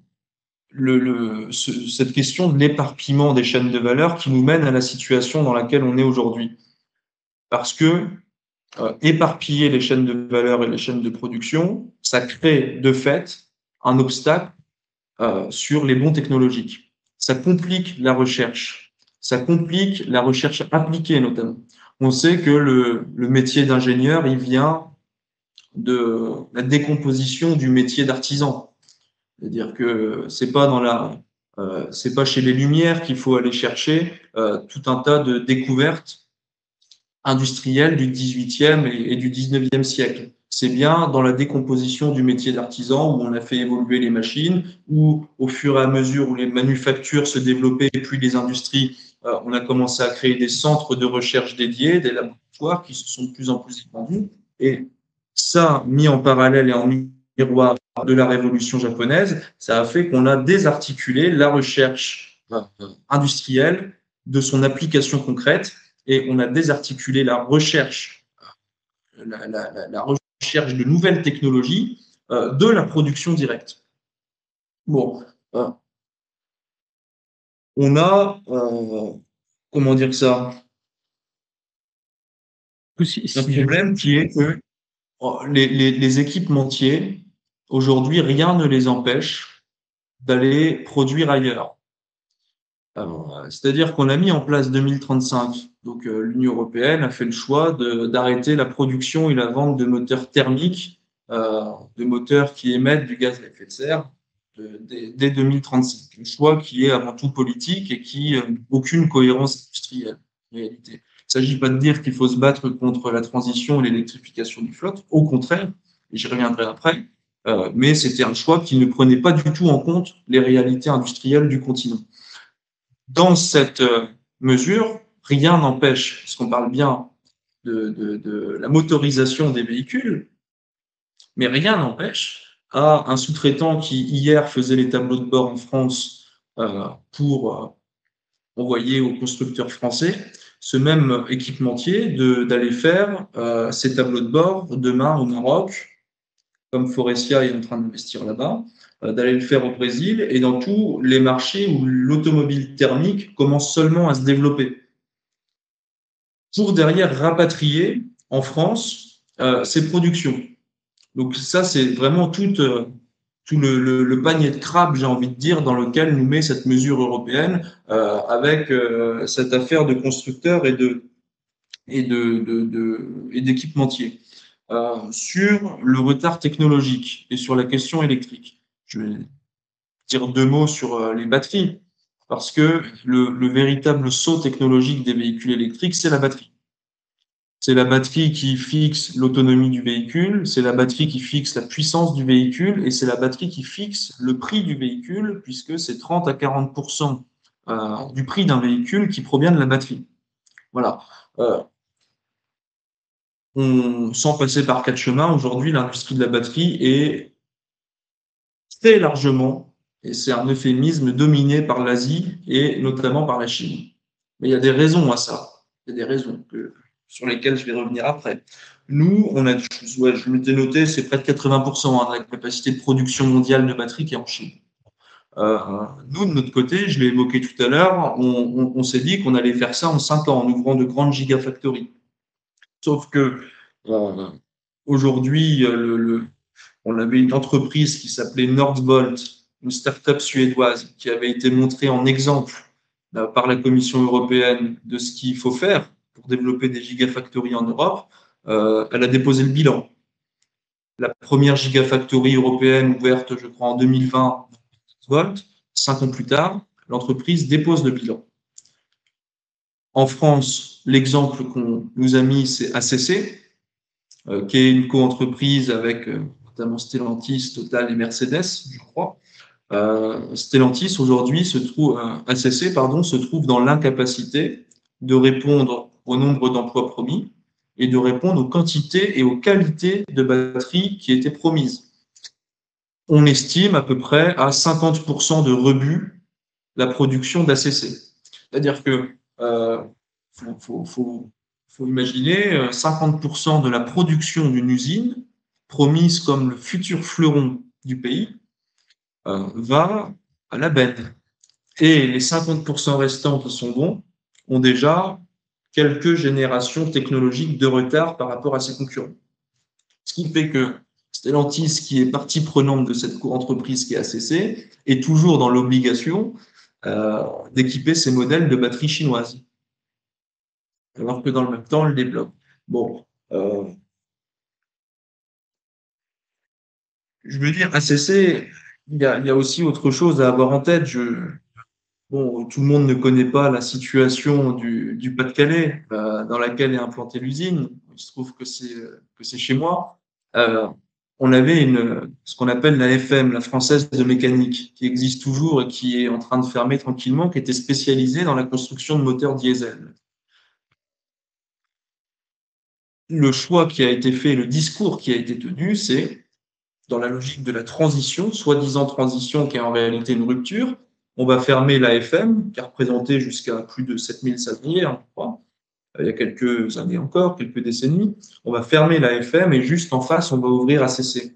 [SPEAKER 1] cette question de l'éparpillement des chaînes de valeur qui nous mène à la situation dans laquelle on est aujourd'hui. Parce que éparpiller les chaînes de valeur et les chaînes de production, ça crée de fait un obstacle sur les bons technologiques. Ça complique la recherche. Ça complique la recherche appliquée notamment. On sait que le métier d'ingénieur, il vient de la décomposition du métier d'artisan. C'est-à-dire que c'est pas chez les Lumières qu'il faut aller chercher tout un tas de découvertes industrielles du 18e et du 19e siècle. C'est bien dans la décomposition du métier d'artisan où on a fait évoluer les machines, où au fur et à mesure où les manufactures se développaient et puis les industries, on a commencé à créer des centres de recherche dédiés, des laboratoires qui se sont de plus en plus étendus. Et ça, mis en parallèle et en miroir de la révolution japonaise, ça a fait qu'on a désarticulé la recherche industrielle de son application concrète et on a désarticulé la recherche de nouvelles technologies de la production directe. Bon, on a, comment dire ça, un problème qui est que les équipementiers, aujourd'hui, rien ne les empêche d'aller produire ailleurs. C'est-à-dire qu'on a mis en place 2035. Donc, l'Union européenne a fait le choix d'arrêter la production et la vente de moteurs thermiques, de moteurs qui émettent du gaz à effet de serre dès 2035. Un choix qui est avant tout politique et qui n'a aucune cohérence industrielle, en réalité. Il ne s'agit pas de dire qu'il faut se battre contre la transition et l'électrification du flotte. Au contraire, et j'y reviendrai après, mais c'était un choix qui ne prenait pas du tout en compte les réalités industrielles du continent. Dans cette mesure, rien n'empêche, puisqu'on parle bien de la motorisation des véhicules, mais rien n'empêche à un sous-traitant qui, hier, faisait les tableaux de bord en France pour envoyer aux constructeurs français, ce même équipementier d'aller faire ces tableaux de bord demain au Maroc, comme Forestia est en train d'investir là-bas, d'aller le faire au Brésil et dans tous les marchés où l'automobile thermique commence seulement à se développer, pour derrière rapatrier en France ces productions. Donc ça, c'est vraiment tout le panier de crabes, j'ai envie de dire, dans lequel nous met cette mesure européenne avec cette affaire de constructeurs et d'équipementiers. Sur le retard technologique et sur la question électrique, je vais dire deux mots sur les batteries, parce que le véritable saut technologique des véhicules électriques, c'est la batterie. C'est la batterie qui fixe l'autonomie du véhicule, c'est la batterie qui fixe la puissance du véhicule et c'est la batterie qui fixe le prix du véhicule, puisque c'est 30 à 40% du prix d'un véhicule qui provient de la batterie. Voilà. Sans passer par quatre chemins, aujourd'hui, l'industrie de la batterie est très largement, et c'est un euphémisme, dominée par l'Asie et notamment par la Chine. Mais il y a des raisons à ça. Il y a des raisons sur lesquelles je vais revenir après. Nous, je m'étais noté, c'est près de 80% de la capacité de production mondiale de batteries qui est en Chine. Nous, de notre côté, je l'ai évoqué tout à l'heure, on s'est dit qu'on allait faire ça en 5 ans, en ouvrant de grandes gigafactories. Sauf que aujourd'hui, on avait une entreprise qui s'appelait Nordvolt, une start-up suédoise qui avait été montrée en exemple par la Commission européenne de ce qu'il faut faire pour développer des gigafactories en Europe. Elle a déposé le bilan. La première gigafactory européenne ouverte, je crois, en 2020, Volt. 5 ans plus tard, l'entreprise dépose le bilan. En France, l'exemple qu'on nous a mis, c'est ACC, qui est une co-entreprise avec notamment Stellantis, Total et Mercedes, je crois. Stellantis, aujourd'hui, ACC, se trouve dans l'incapacité de répondre au nombre d'emplois promis et de répondre aux quantités et aux qualités de batteries qui étaient promises. On estime à peu près à 50% de rebut la production d'ACC. C'est-à-dire que faut imaginer 50% de la production d'une usine promise comme le futur fleuron du pays va à la benne. Et les 50% restants qui sont bons ont déjà quelques générations technologiques de retard par rapport à ses concurrents. Ce qui fait que Stellantis, qui est partie prenante de cette entreprise qui est ACC, est toujours dans l'obligation d'équiper ses modèles de batteries chinoises. Alors que dans le même temps, on le développe. Bon, je veux dire, ACC, il y a aussi autre chose à avoir en tête. Bon, tout le monde ne connaît pas la situation du Pas-de-Calais dans laquelle est implantée l'usine. Il se trouve que c'est chez moi. On avait ce qu'on appelle la FM, la Française de mécanique, qui existe toujours et qui est en train de fermer tranquillement, qui était spécialisée dans la construction de moteurs diesel. Le choix qui a été fait, le discours qui a été tenu, c'est dans la logique de la transition, soi-disant transition qui est en réalité une rupture, on va fermer l'AFM, qui a représenté jusqu'à plus de 7000 salariés, je crois, il y a quelques années encore, quelques décennies. On va fermer l'AFM et juste en face, on va ouvrir ACC.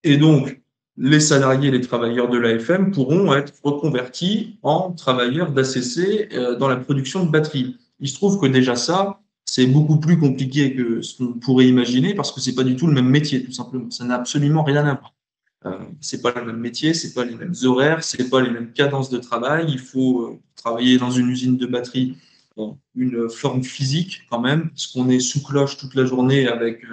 [SPEAKER 1] Et donc, les salariés, les travailleurs de l'AFM pourront être reconvertis en travailleurs d'ACC dans la production de batteries. Il se trouve que déjà ça, c'est beaucoup plus compliqué que ce qu'on pourrait imaginer parce que c'est pas du tout le même métier, tout simplement. Ça n'a absolument rien à voir. C'est pas le même métier, c'est pas les mêmes horaires, c'est pas les mêmes cadences de travail. Il faut travailler dans une usine de batterie, une forme physique quand même, parce qu'on est sous cloche toute la journée avec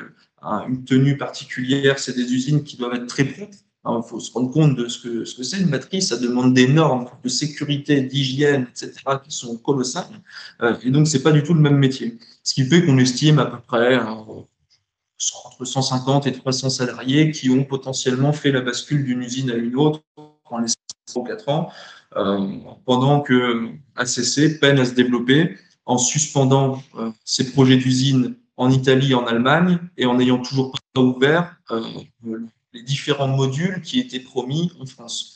[SPEAKER 1] une tenue particulière. C'est des usines qui doivent être très propres. Il faut se rendre compte de ce que c'est une batterie. Ça demande des normes de sécurité, d'hygiène, etc., qui sont colossales. Et donc, c'est pas du tout le même métier. Ce qui fait qu'on estime à peu près entre 150 et 300 salariés qui ont potentiellement fait la bascule d'une usine à une autre en l'espace de 3 ou 4 ans, pendant que ACC peine à se développer en suspendant ses projets d'usine en Italie et en Allemagne et en n'ayant toujours pas ouvert les différents modules qui étaient promis en France.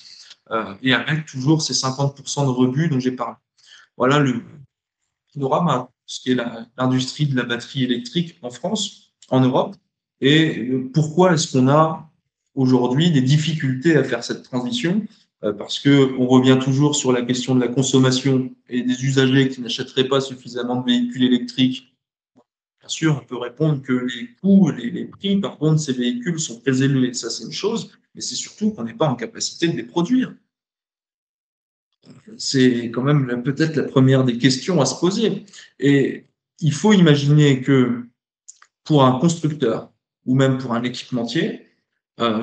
[SPEAKER 1] Et avec toujours ces 50% de rebut dont j'ai parlé. Voilà le panorama, ce qui est l'industrie de la batterie électrique en France, en Europe, et pourquoi est-ce qu'on a aujourd'hui des difficultés à faire cette transition, parce qu'on revient toujours sur la question de la consommation et des usagers qui n'achèteraient pas suffisamment de véhicules électriques. Bien sûr, on peut répondre que les coûts, les prix, par contre, de ces véhicules sont très élevés. Ça, c'est une chose, mais c'est surtout qu'on n'est pas en capacité de les produire. C'est quand même peut-être la première des questions à se poser. Et il faut imaginer que pour un constructeur ou même pour un équipementier,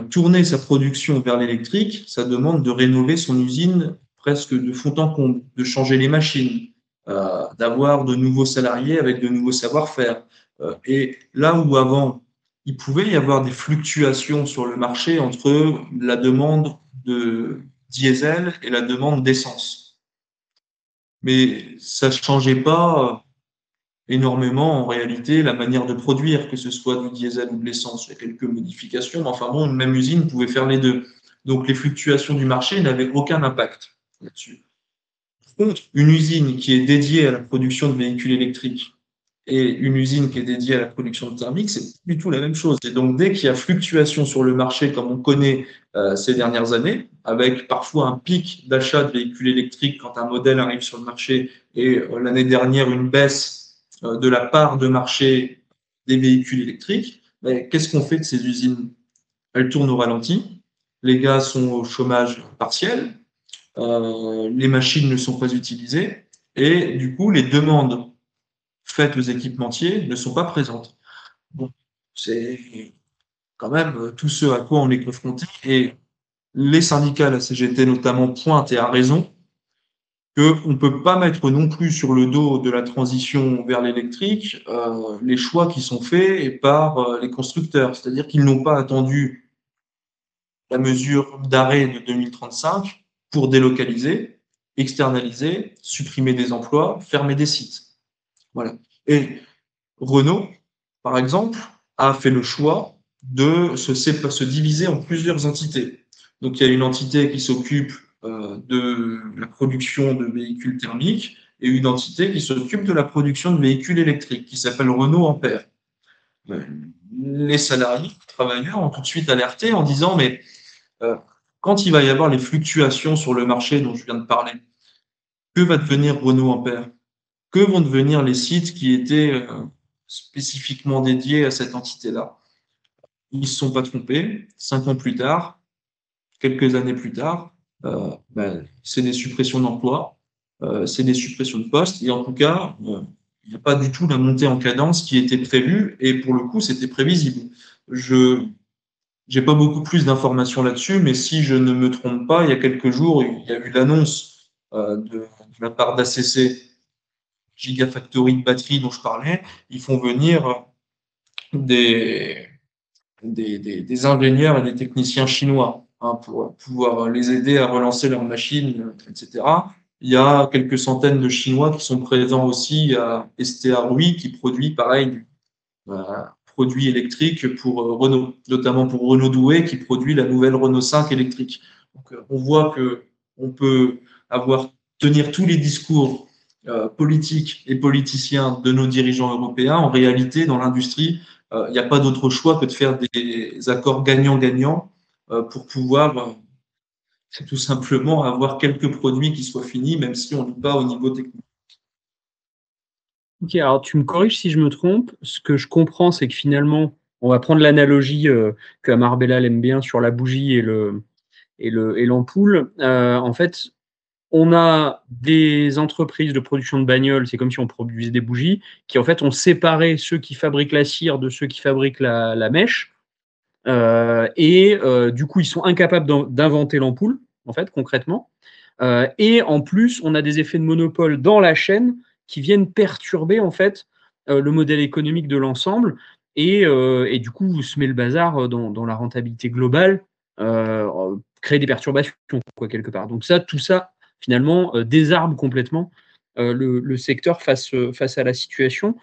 [SPEAKER 1] tourner sa production vers l'électrique, ça demande de rénover son usine presque de fond en comble, de changer les machines, d'avoir de nouveaux salariés avec de nouveaux savoir-faire. Et là où avant, il pouvait y avoir des fluctuations sur le marché entre la demande de diesel et la demande d'essence. Mais ça ne changeait pas énormément en réalité la manière de produire, que ce soit du diesel ou de l'essence. Il y a quelques modifications, mais enfin bon, une même usine pouvait faire les deux. Donc les fluctuations du marché n'avaient aucun impact là-dessus. Par contre, une usine qui est dédiée à la production de véhicules électriques et une usine qui est dédiée à la production de thermique, c'est pas du tout la même chose. Et donc dès qu'il y a fluctuation sur le marché, comme on connaît ces dernières années, avec parfois un pic d'achat de véhicules électriques quand un modèle arrive sur le marché et l'année dernière une baisse de la part de marché des véhicules électriques, mais qu'est-ce qu'on fait de ces usines? Elles tournent au ralenti, les gars sont au chômage partiel, les machines ne sont pas utilisées et du coup les demandes faites aux équipementiers ne sont pas présentes. Bon, c'est quand même tout ce à quoi on est confronté et les syndicats, la CGT notamment, pointent et à raison qu'on ne peut pas mettre non plus sur le dos de la transition vers l'électrique les choix qui sont faits par les constructeurs. C'est-à-dire qu'ils n'ont pas attendu la mesure d'arrêt de 2035 pour délocaliser, externaliser, supprimer des emplois, fermer des sites. Voilà. Et Renault, par exemple, a fait le choix de se diviser en plusieurs entités. Donc, il y a une entité qui s'occupe de la production de véhicules thermiques et une entité qui s'occupe de la production de véhicules électriques, qui s'appelle Renault Ampère. Les salariés, les travailleurs ont tout de suite alerté en disant, mais quand il va y avoir les fluctuations sur le marché dont je viens de parler, que va devenir Renault Ampère? Que vont devenir les sites qui étaient spécifiquement dédiés à cette entité-là? Ils ne se sont pas trompés. 5 ans plus tard, quelques années plus tard, c'est des suppressions d'emplois, c'est des suppressions de postes. Et en tout cas, il n'y a pas du tout la montée en cadence qui était prévue. Et pour le coup, c'était prévisible. Je n'ai pas beaucoup plus d'informations là-dessus, mais si je ne me trompe pas, il y a quelques jours, il y a eu l'annonce de la part d'ACC Gigafactory de batterie dont je parlais. Ils font venir des ingénieurs et des techniciens chinois pour pouvoir les aider à relancer leurs machines, etc. Il y a quelques centaines de Chinois qui sont présents aussi à STA Rui, qui produit pareil produits électriques pour Renault, notamment pour Renault Douai, qui produit la nouvelle Renault 5 électrique. Donc, on voit que on peut tenir tous les discours politiques et politiciens de nos dirigeants européens. En réalité, dans l'industrie, il n'y a pas d'autre choix que de faire des accords gagnant-gagnant pour pouvoir tout simplement avoir quelques produits qui soient finis, même si on n'est pas au niveau technique.
[SPEAKER 2] Ok, alors tu me corriges si je me trompe. Ce que je comprends, c'est que finalement, on va prendre l'analogie que Amar aime bien sur la bougie et l'ampoule. En fait, on a des entreprises de production de bagnoles, c'est comme si on produisait des bougies, qui en fait ont séparé ceux qui fabriquent la cire de ceux qui fabriquent la mèche. Du coup, ils sont incapables d'inventer l'ampoule, en fait, concrètement. Et en plus, on a des effets de monopole dans la chaîne qui viennent perturber, en fait, le modèle économique de l'ensemble. Et du coup, se met le bazar dans la rentabilité globale, créer des perturbations, quoi, quelque part. Donc ça, tout ça, finalement, désarme complètement le secteur face à la situation.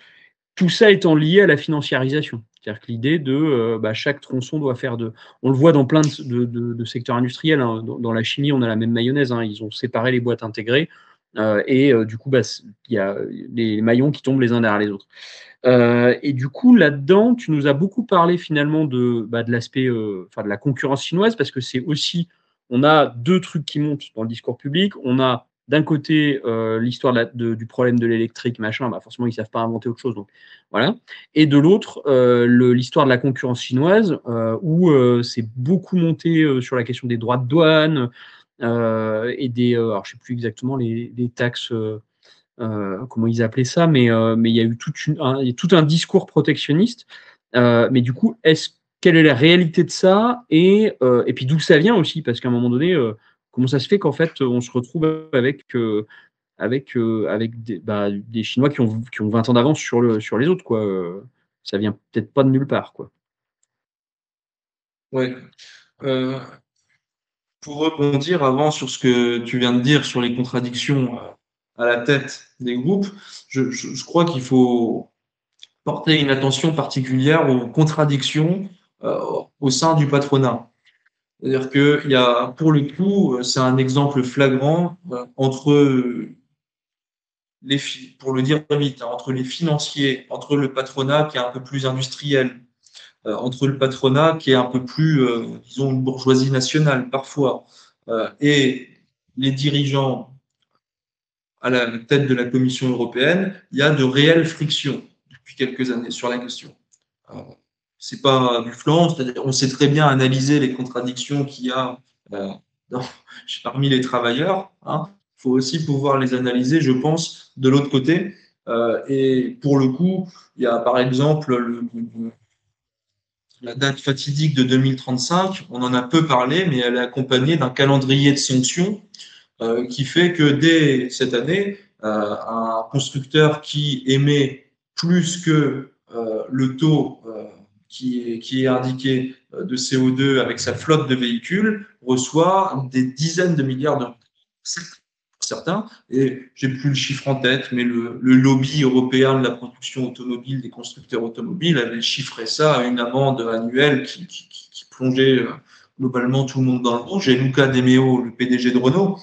[SPEAKER 2] Tout ça étant lié à la financiarisation. C'est-à-dire que l'idée de chaque tronçon doit faire de. On le voit dans plein de secteurs industriels. Hein. Dans la chimie, on a la même mayonnaise. Hein. Ils ont séparé les boîtes intégrées. Du coup, il y a les maillons qui tombent les uns derrière les autres. Et du coup, là-dedans, tu nous as beaucoup parlé finalement de l'aspect, de la concurrence chinoise, parce que c'est aussi, on a deux trucs qui montent dans le discours public. On a d'un côté l'histoire du problème de l'électrique, machin, forcément, ils ne savent pas inventer autre chose. Donc, voilà. Et de l'autre, l'histoire de la concurrence chinoise, où c'est beaucoup monté sur la question des droits de douane et alors je ne sais plus exactement les taxes. Comment ils appelaient ça, mais il y a eu il y a tout un discours protectionniste. Mais du coup, quelle est la réalité de ça et puis d'où ça vient aussi? Parce qu'à un moment donné, comment ça se fait qu'en fait, on se retrouve avec des Chinois qui ont 20 ans d'avance sur les autres, quoi. Ça vient peut-être pas de nulle part, quoi.
[SPEAKER 1] Ouais. Euh, pour rebondir avant sur ce que tu viens de dire sur les contradictions à la tête des groupes, je crois qu'il faut porter une attention particulière aux contradictions au sein du patronat. C'est-à-dire qu'il y a, pour le coup, c'est un exemple flagrant entre pour le dire vite, hein, entre les financiers, entre le patronat qui est un peu plus industriel, entre le patronat qui est un peu plus, disons, une bourgeoisie nationale parfois, et les dirigeants à la tête de la Commission européenne, il y a de réelles frictions depuis quelques années sur la question. Euh, c'est pas du flanc, c'est-à-dire on sait très bien analyser les contradictions qu'il y a euh, dans, parmi les travailleurs. Hein. Il faut aussi pouvoir les analyser, je pense, de l'autre côté. Et pour le coup, il y a par exemple la date fatidique de 2035. On en a peu parlé, mais elle est accompagnée d'un calendrier de sanctions qui fait que dès cette année, un constructeur qui émet plus que le taux qui est indiqué de CO2 avec sa flotte de véhicules reçoit des dizaines de milliards d'euros. Certains, et j'ai plus le chiffre en tête, mais le lobby européen de la production automobile, des constructeurs automobiles, avait chiffré ça à une amende annuelle qui plongeait globalement tout le monde dans le rouge. Et Luca De Meo, le PDG de Renault,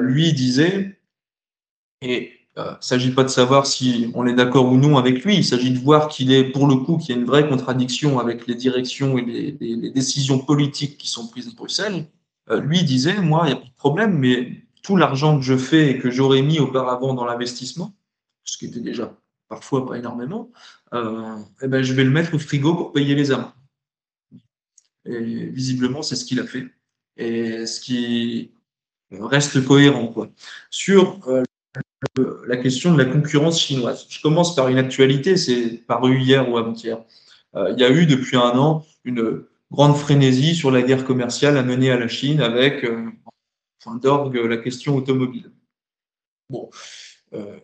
[SPEAKER 1] lui disait, et il ne s'agit pas de savoir si on est d'accord ou non avec lui, il s'agit de voir qu'il est, pour le coup, qu'il y a une vraie contradiction avec les directions et les décisions politiques qui sont prises à Bruxelles. Lui disait, moi, il n'y a pas de problème, mais tout l'argent que je fais et que j'aurais mis auparavant dans l'investissement, ce qui était déjà parfois pas énormément, eh ben, je vais le mettre au frigo pour payer les amendes. Et visiblement, c'est ce qu'il a fait. Et ce qui reste cohérent, quoi. Sur la question de la concurrence chinoise. Je commence par une actualité, c'est paru hier ou avant-hier. Il y a eu depuis un an une grande frénésie sur la guerre commerciale à mener à la Chine avec, point d'orgue, la question automobile. Bon, euh,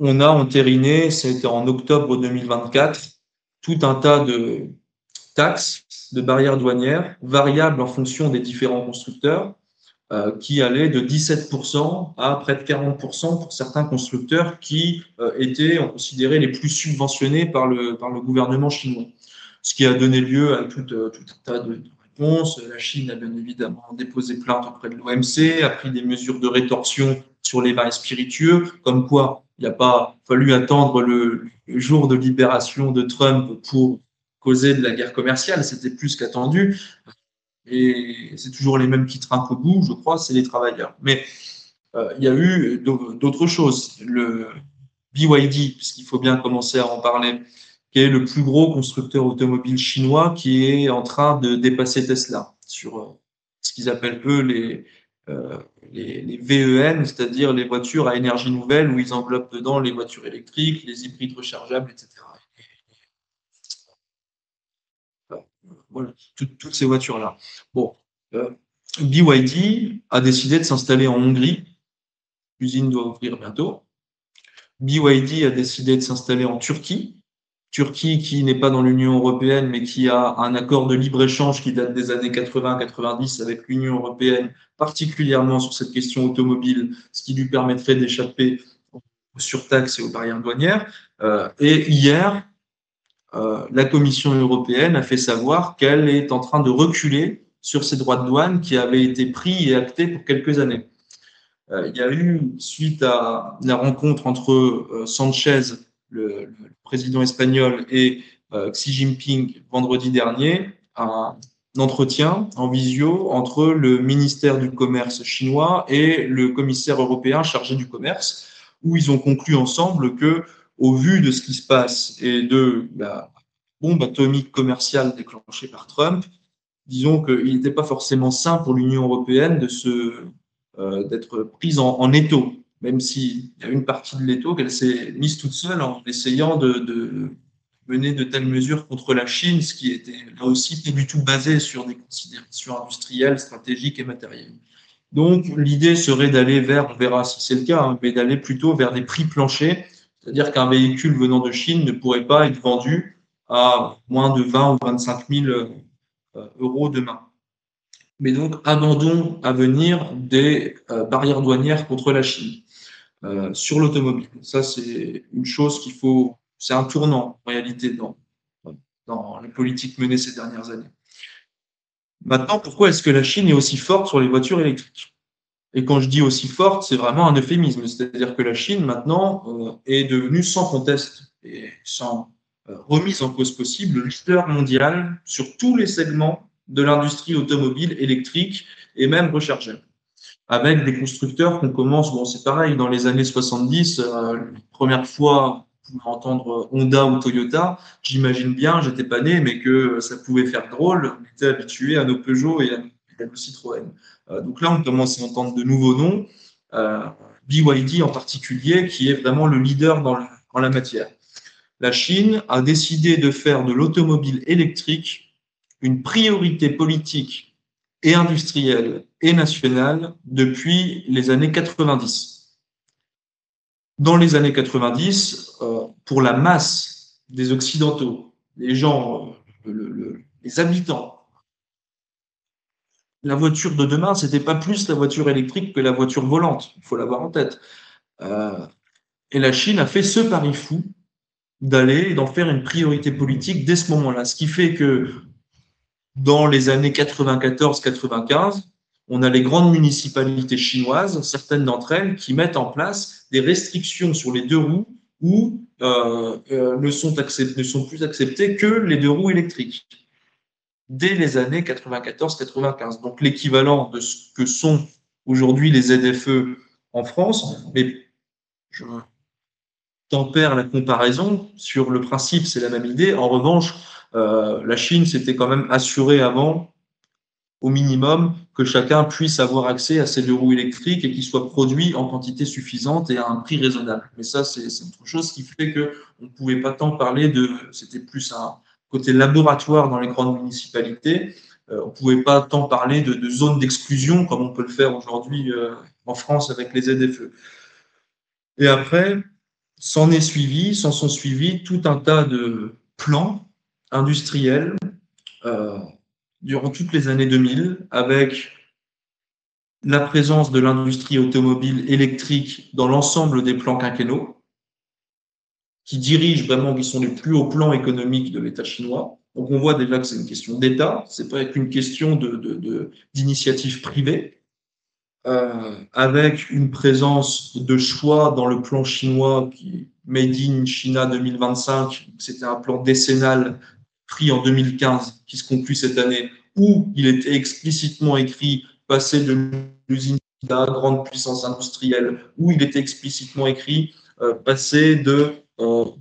[SPEAKER 1] on a entériné, c'était en octobre 2024, tout un tas de taxes, de barrières douanières, variables en fonction des différents constructeurs, qui allait de 17% à près de 40% pour certains constructeurs qui étaient considérés les plus subventionnés par le gouvernement chinois. Ce qui a donné lieu à tout un tas de réponses. La Chine a bien évidemment déposé plainte auprès de l'OMC, a pris des mesures de rétorsion sur les vins spiritueux, comme quoi il n'a pas fallu attendre le jour de libération de Trump pour causer de la guerre commerciale, c'était plus qu'attendu. et c'est toujours les mêmes qui trinquent au bout, je crois, c'est les travailleurs. Mais il y a eu d'autres choses. Le BYD, puisqu'il faut bien commencer à en parler, qui est le plus gros constructeur automobile chinois qui est en train de dépasser Tesla sur ce qu'ils appellent eux euh, les VEN, c'est-à-dire les voitures à énergie nouvelle, où ils englobent dedans les voitures électriques, les hybrides rechargeables, etc. Voilà, toutes ces voitures-là. Bon, euh, BYD a décidé de s'installer en Hongrie. L'usine doit ouvrir bientôt. BYD a décidé de s'installer en Turquie. Turquie qui n'est pas dans l'Union européenne, mais qui a un accord de libre-échange qui date des années 80-90 avec l'Union européenne, particulièrement sur cette question automobile, ce qui lui permettrait d'échapper aux surtaxes et aux barrières douanières. Et hier, la Commission européenne a fait savoir qu'elle est en train de reculer sur ces droits de douane qui avaient été pris et actés pour quelques années. Il y a eu, suite à la rencontre entre Sanchez, le président espagnol, et Xi Jinping vendredi dernier, un entretien en visio entre le ministère du Commerce chinois et le commissaire européen chargé du commerce, où ils ont conclu ensemble que, au vu de ce qui se passe et de la bombe atomique commerciale déclenchée par Trump, disons qu'il n'était pas forcément sain pour l'Union européenne d'être prise en étau, même s'il y a une partie de l'étau qu'elle s'est mise toute seule en essayant de mener de telles mesures contre la Chine, ce qui était là aussi pas du tout basé sur des considérations industrielles, stratégiques et matérielles. Donc l'idée serait d'aller vers, on verra si c'est le cas, hein, mais d'aller plutôt vers des prix planchers, c'est-à-dire qu'un véhicule venant de Chine ne pourrait pas être vendu à moins de 20 ou 25 000 euros demain. Mais donc, abandon à venir des barrières douanières contre la Chine sur l'automobile. Ça, c'est une chose qu'il faut, c'est un tournant en réalité dans les politiques menées ces dernières années. Maintenant, pourquoi est-ce que la Chine est aussi forte sur les voitures électriques? Et quand je dis aussi forte, c'est vraiment un euphémisme. C'est-à-dire que la Chine, maintenant, est devenue sans conteste et sans remise en cause possible le leader mondial sur tous les segments de l'industrie automobile électrique et même rechargeable. Avec des constructeurs qu'on commence, bon, c'est pareil, dans les années 70, la première fois pour entendre Honda ou Toyota, j'imagine bien, j'étais pas né, mais que ça pouvait faire drôle. On était habitué à nos Peugeot et à nos Citroën. Donc là, on commence à entendre de nouveaux noms, BYD en particulier, qui est vraiment le leader en la matière. La Chine a décidé de faire de l'automobile électrique une priorité politique et industrielle et nationale depuis les années 90. Dans les années 90, pour la masse des Occidentaux, les gens, les habitants, la voiture de demain, c'était pas plus la voiture électrique que la voiture volante. Il faut l'avoir en tête. Et la Chine a fait ce pari fou d'aller et d'en faire une priorité politique dès ce moment-là. Ce qui fait que dans les années 94-95, on a les grandes municipalités chinoises, certaines d'entre elles, qui mettent en place des restrictions sur les deux roues ou ne sont plus acceptées que les deux roues électriques dès les années 94-95. Donc l'équivalent de ce que sont aujourd'hui les ZFE en France, mais je tempère la comparaison. Sur le principe, c'est la même idée. En revanche, la Chine s'était quand même assurée avant, au minimum, que chacun puisse avoir accès à ces deux roues électriques et qu'ils soient produits en quantité suffisante et à un prix raisonnable. Mais ça, c'est autre chose qui fait qu'on ne pouvait pas tant parler de... C'était plus un côté laboratoire dans les grandes municipalités. On ne pouvait pas tant parler de zones d'exclusion comme on peut le faire aujourd'hui en France avec les ZFE. Et après, s'en sont suivis tout un tas de plans industriels durant toutes les années 2000, avec la présence de l'industrie automobile électrique dans l'ensemble des plans quinquennaux, qui dirigent vraiment, qui sont les plus hauts plans économiques de l'État chinois. Donc on voit déjà que c'est une question d'État, c'est pas qu'une question d'initiative privée. Avec une présence de choix dans le plan chinois qui Made in China 2025, c'était un plan décennal pris en 2015, qui se conclut cette année, où il était explicitement écrit passer de l'usine à grande puissance industrielle, où il était explicitement écrit passer de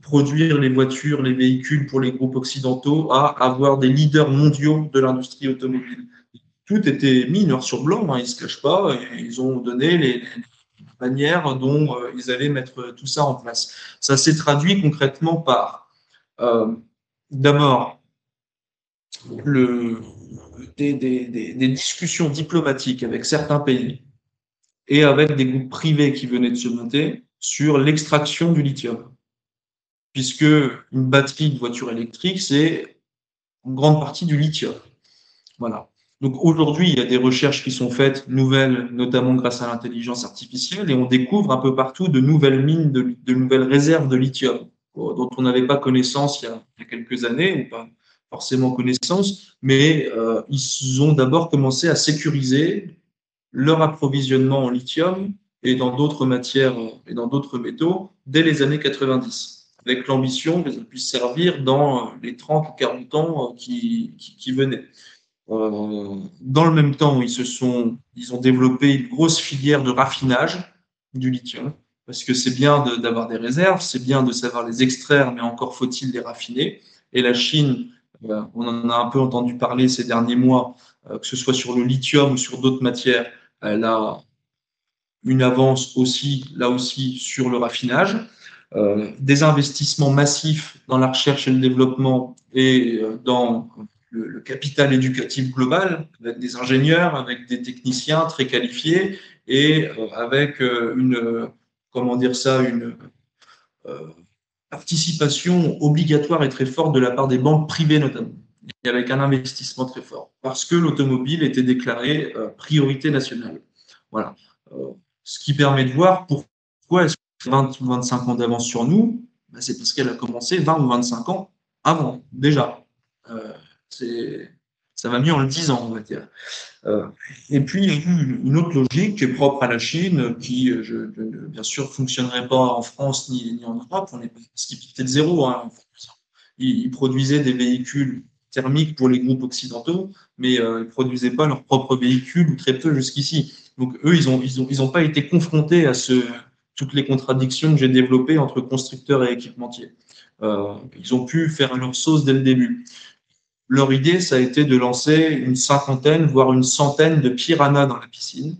[SPEAKER 1] produire les voitures, les véhicules pour les groupes occidentaux à avoir des leaders mondiaux de l'industrie automobile. Tout était mis noir sur blanc, hein, ils ne se cachent pas, et ils ont donné les manières dont ils allaient mettre tout ça en place. Ça s'est traduit concrètement par, d'abord, des discussions diplomatiques avec certains pays et avec des groupes privés qui venaient de se monter sur l'extraction du lithium. Puisque une batterie de voiture électrique, c'est en grande partie du lithium. Voilà. Donc aujourd'hui, il y a des recherches qui sont faites, nouvelles, notamment grâce à l'intelligence artificielle, et on découvre un peu partout de nouvelles mines, de nouvelles réserves de lithium, dont on n'avait pas connaissance il y a quelques années, ou pas forcément connaissance, mais ils ont d'abord commencé à sécuriser leur approvisionnement en lithium et dans d'autres matières et dans d'autres métaux dès les années 90, avec l'ambition que ça puisse servir dans les 30 ou 40 ans qui venaient. Dans le même temps, ils ont développé une grosse filière de raffinage du lithium, parce que c'est bien d'avoir des réserves, c'est bien de savoir les extraire, mais encore faut-il les raffiner. Et la Chine, on en a un peu entendu parler ces derniers mois, que ce soit sur le lithium ou sur d'autres matières, elle a une avance aussi, là aussi, sur le raffinage. Des investissements massifs dans la recherche et le développement et dans le capital éducatif global, avec des ingénieurs, avec des techniciens très qualifiés et avec comment dire ça, une participation obligatoire et très forte de la part des banques privées notamment, et avec un investissement très fort, parce que l'automobile était déclarée priorité nationale. Voilà. Ce qui permet de voir pourquoi est-ce que 20 ou 25 ans d'avance sur nous, ben c'est parce qu'elle a commencé 20 ou 25 ans avant, déjà. Euh, ça va mieux en le disant, on va dire. Et puis, il y a eu une autre logique qui est propre à la Chine, qui, bien sûr, fonctionnerait pas en France ni en Europe. Parce qu'ils partaient de zéro. Hein. Ils produisaient des véhicules thermiques pour les groupes occidentaux, mais ils ne produisaient pas leurs propres véhicules, ou très peu jusqu'ici. Donc, eux, ils ont pas été confrontés à toutes les contradictions que j'ai développées entre constructeurs et équipementiers. Ils ont pu faire leur sauce dès le début. Leur idée, ça a été de lancer une cinquantaine, voire une centaine de piranhas dans la piscine,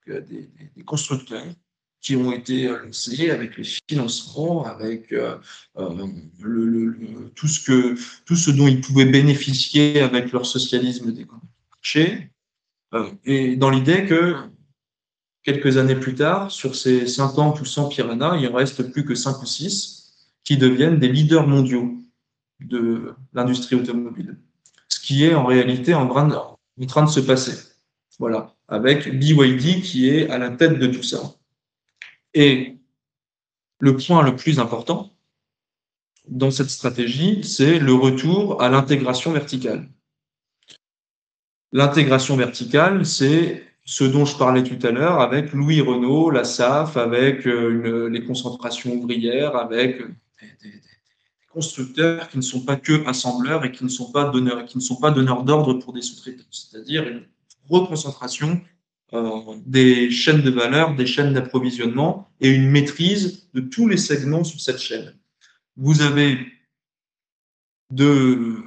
[SPEAKER 1] des constructeurs qui ont été lancés avec les financements, avec tout ce dont ils pouvaient bénéficier avec leur socialisme des marchés, et dans l'idée que quelques années plus tard, sur ces 50 ou 100 piranhas, il en reste plus que 5 ou 6 qui deviennent des leaders mondiaux de l'industrie automobile. Ce qui est en réalité en train de se passer. Voilà, avec BYD qui est à la tête de tout ça. Et le point le plus important dans cette stratégie, c'est le retour à l'intégration verticale. L'intégration verticale, c'est ce dont je parlais tout à l'heure avec Louis Renault, la SAF, avec les concentrations ouvrières, avec des constructeurs qui ne sont pas que assembleurs et qui ne sont pas donneurs d'ordre pour des sous-traitants, c'est-à-dire une reconcentration des chaînes de valeur, des chaînes d'approvisionnement et une maîtrise de tous les segments sur cette chaîne. Vous avez deux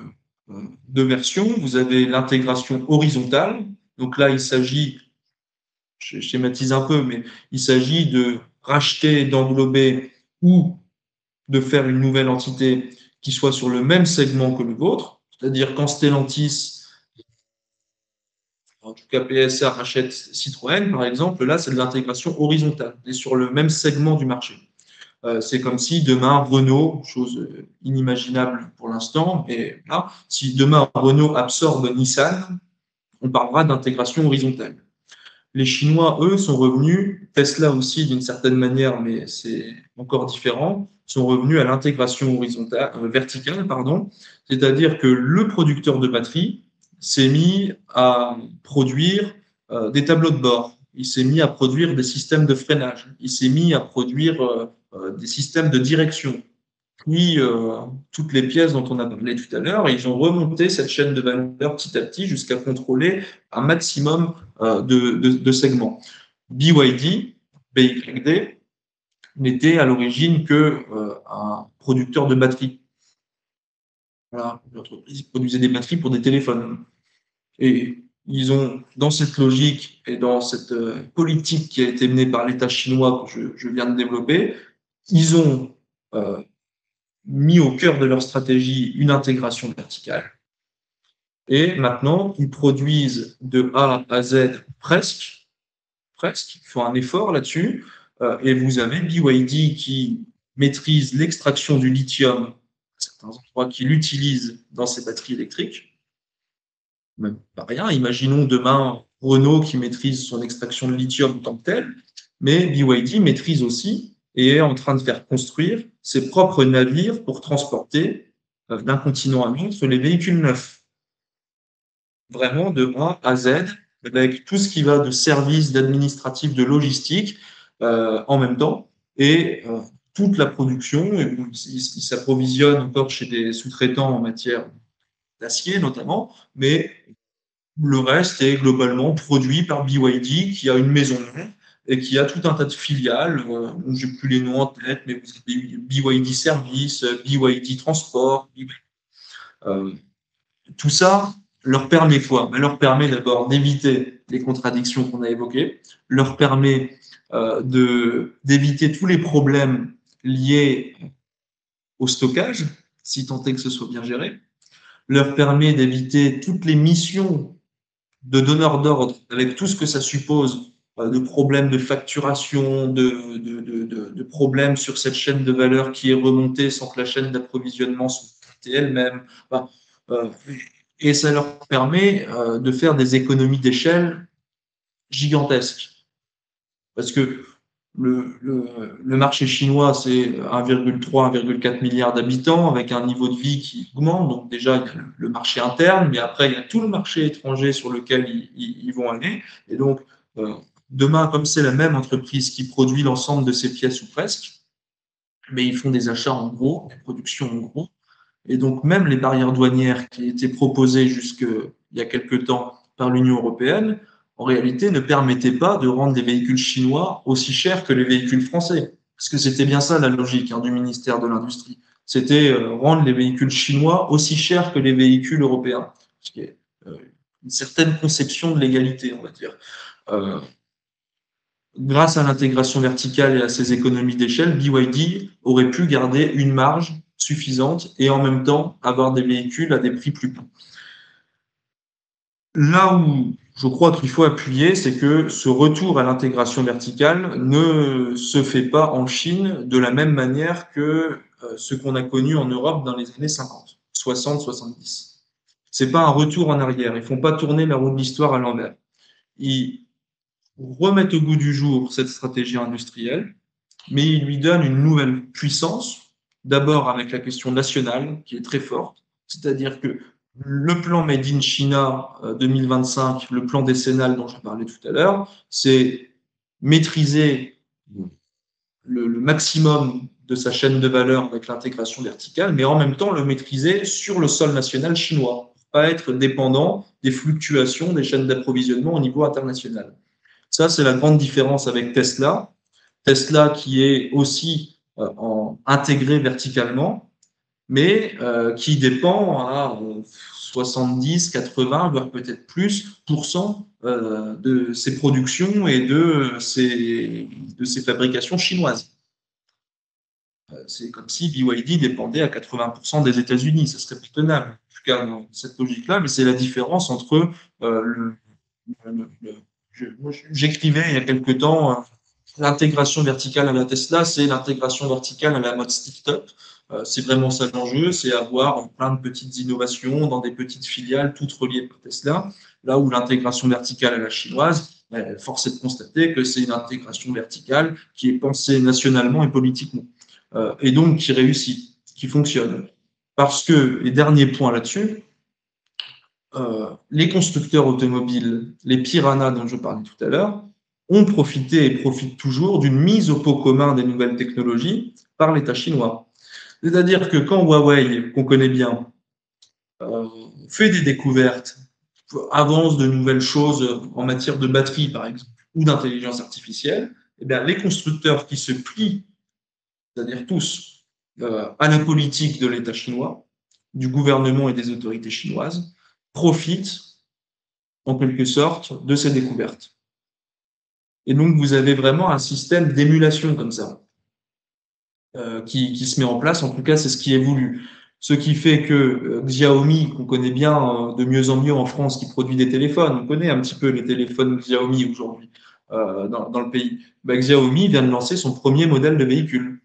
[SPEAKER 1] versions. Vous avez l'intégration horizontale. Donc là, il s'agit, je schématise un peu, mais il s'agit de racheter, d'englober ou de faire une nouvelle entité qui soit sur le même segment que le vôtre. C'est-à-dire quand Stellantis, en tout cas PSA, rachète Citroën, par exemple, là, c'est de l'intégration horizontale et sur le même segment du marché. C'est comme si demain Renault, chose inimaginable pour l'instant, mais là, si demain Renault absorbe Nissan, on parlera d'intégration horizontale. Les Chinois, eux, sont revenus, Tesla aussi d'une certaine manière, mais c'est encore différent, sont revenus à l'intégration horizontale, verticale, pardon, c'est-à-dire que le producteur de batterie s'est mis à produire des tableaux de bord, il s'est mis à produire des systèmes de freinage, il s'est mis à produire des systèmes de direction. pris toutes les pièces dont on a parlé tout à l'heure et ils ont remonté cette chaîne de valeur petit à petit jusqu'à contrôler un maximum de segments. BYD, BYD, n'était à l'origine que un producteur de batteries. Voilà, l'entreprise produisait des batteries pour des téléphones. Et ils ont, dans cette logique et dans cette politique qui a été menée par l'État chinois que je viens de développer, ils ont mis au cœur de leur stratégie une intégration verticale. Et maintenant, ils produisent de A à Z presque, ils font un effort là-dessus. Et vous avez BYD qui maîtrise l'extraction du lithium à certains endroits, qui l'utilise dans ses batteries électriques. Même pas rien. Imaginons demain Renault qui maîtrise son extraction de lithium en tant que telle, mais BYD maîtrise aussi et est en train de faire construire ses propres navires pour transporter d'un continent à l'autre les véhicules neufs. Vraiment de A à Z, avec tout ce qui va de services, d'administratifs, de logistique en même temps. Et toute la production, ils s'approvisionnent encore chez des sous-traitants en matière d'acier notamment, mais le reste est globalement produit par BYD, qui a une maison mère et qui a tout un tas de filiales. Je n'ai plus les noms en tête, mais vous avez BYD Service, BYD Transport. Tout ça leur permet quoi? Leur permet d'abord d'éviter les contradictions qu'on a évoquées, leur permet d'éviter tous les problèmes liés au stockage, si tant est que ce soit bien géré, leur permet d'éviter toutes les missions de donneurs d'ordre, avec tout ce que ça suppose, de problèmes de facturation, de problèmes sur cette chaîne de valeur qui est remontée sans que la chaîne d'approvisionnement soit elle-même. Enfin, et ça leur permet de faire des économies d'échelle gigantesques. Parce que le marché chinois, c'est 1,3, 1,4 milliard d'habitants avec un niveau de vie qui augmente. Donc déjà, il y a le marché interne, mais après, il y a tout le marché étranger sur lequel ils vont aller. Et donc, demain, comme c'est la même entreprise qui produit l'ensemble de ces pièces ou presque, mais ils font des achats en gros, des productions en gros. Et donc, même les barrières douanières qui étaient proposées jusqu'il y a quelque temps par l'Union européenne, en réalité, ne permettaient pas de rendre des véhicules chinois aussi chers que les véhicules français. Parce que c'était bien ça la logique du ministère de l'Industrie. C'était rendre les véhicules chinois aussi chers que les véhicules européens. Ce qui est une certaine conception de l'égalité, on va dire. Grâce à l'intégration verticale et à ces économies d'échelle, BYD aurait pu garder une marge suffisante et en même temps avoir des véhicules à des prix plus bas. Là où je crois qu'il faut appuyer, c'est que ce retour à l'intégration verticale ne se fait pas en Chine de la même manière que ce qu'on a connu en Europe dans les années 50, 60, 70. C'est pas un retour en arrière. Ils font pas tourner la roue de l'histoire à l'envers. Ils remettent au goût du jour cette stratégie industrielle, mais ils lui donnent une nouvelle puissance, d'abord avec la question nationale, qui est très forte, c'est-à-dire que le plan Made in China 2025, le plan décennal dont je parlais tout à l'heure, c'est maîtriser le maximum de sa chaîne de valeur avec l'intégration verticale, mais en même temps le maîtriser sur le sol national chinois, pour pas être dépendant des fluctuations des chaînes d'approvisionnement au niveau international. Ça, c'est la grande différence avec Tesla. Tesla qui est aussi intégré verticalement, mais qui dépend à 70, 80, voire peut-être plus de ses productions et de ses fabrications chinoises. C'est comme si BYD dépendait à 80% des États-Unis. Ça serait plus tenable, en tout cas dans cette logique-là, mais c'est la différence entre j'écrivais il y a quelque temps l'intégration verticale à la Tesla, c'est l'intégration verticale à la mode startup. C'est vraiment ça l'enjeu, c'est avoir plein de petites innovations dans des petites filiales, toutes reliées par Tesla. Là où l'intégration verticale à la chinoise, force est de constater que c'est une intégration verticale qui est pensée nationalement et politiquement. Et donc qui réussit, qui fonctionne. Parce que, et dernier point là-dessus, les constructeurs automobiles, les piranhas dont je parlais tout à l'heure, ont profité et profitent toujours d'une mise au pot commun des nouvelles technologies par l'État chinois. C'est-à-dire que quand Huawei, qu'on connaît bien, fait des découvertes, avance de nouvelles choses en matière de batterie, par exemple, ou d'intelligence artificielle, eh bien, les constructeurs qui se plient, c'est-à-dire tous, à la politique de l'État chinois, du gouvernement et des autorités chinoises, profitent en quelque sorte de ces découvertes. Et donc, vous avez vraiment un système d'émulation comme ça, qui se met en place. En tout cas, c'est ce qui est voulu. Ce qui fait que Xiaomi, qu'on connaît bien de mieux en mieux en France, qui produit des téléphones, on connaît un petit peu les téléphones Xiaomi aujourd'hui dans le pays. Bah, Xiaomi vient de lancer son premier modèle de véhicule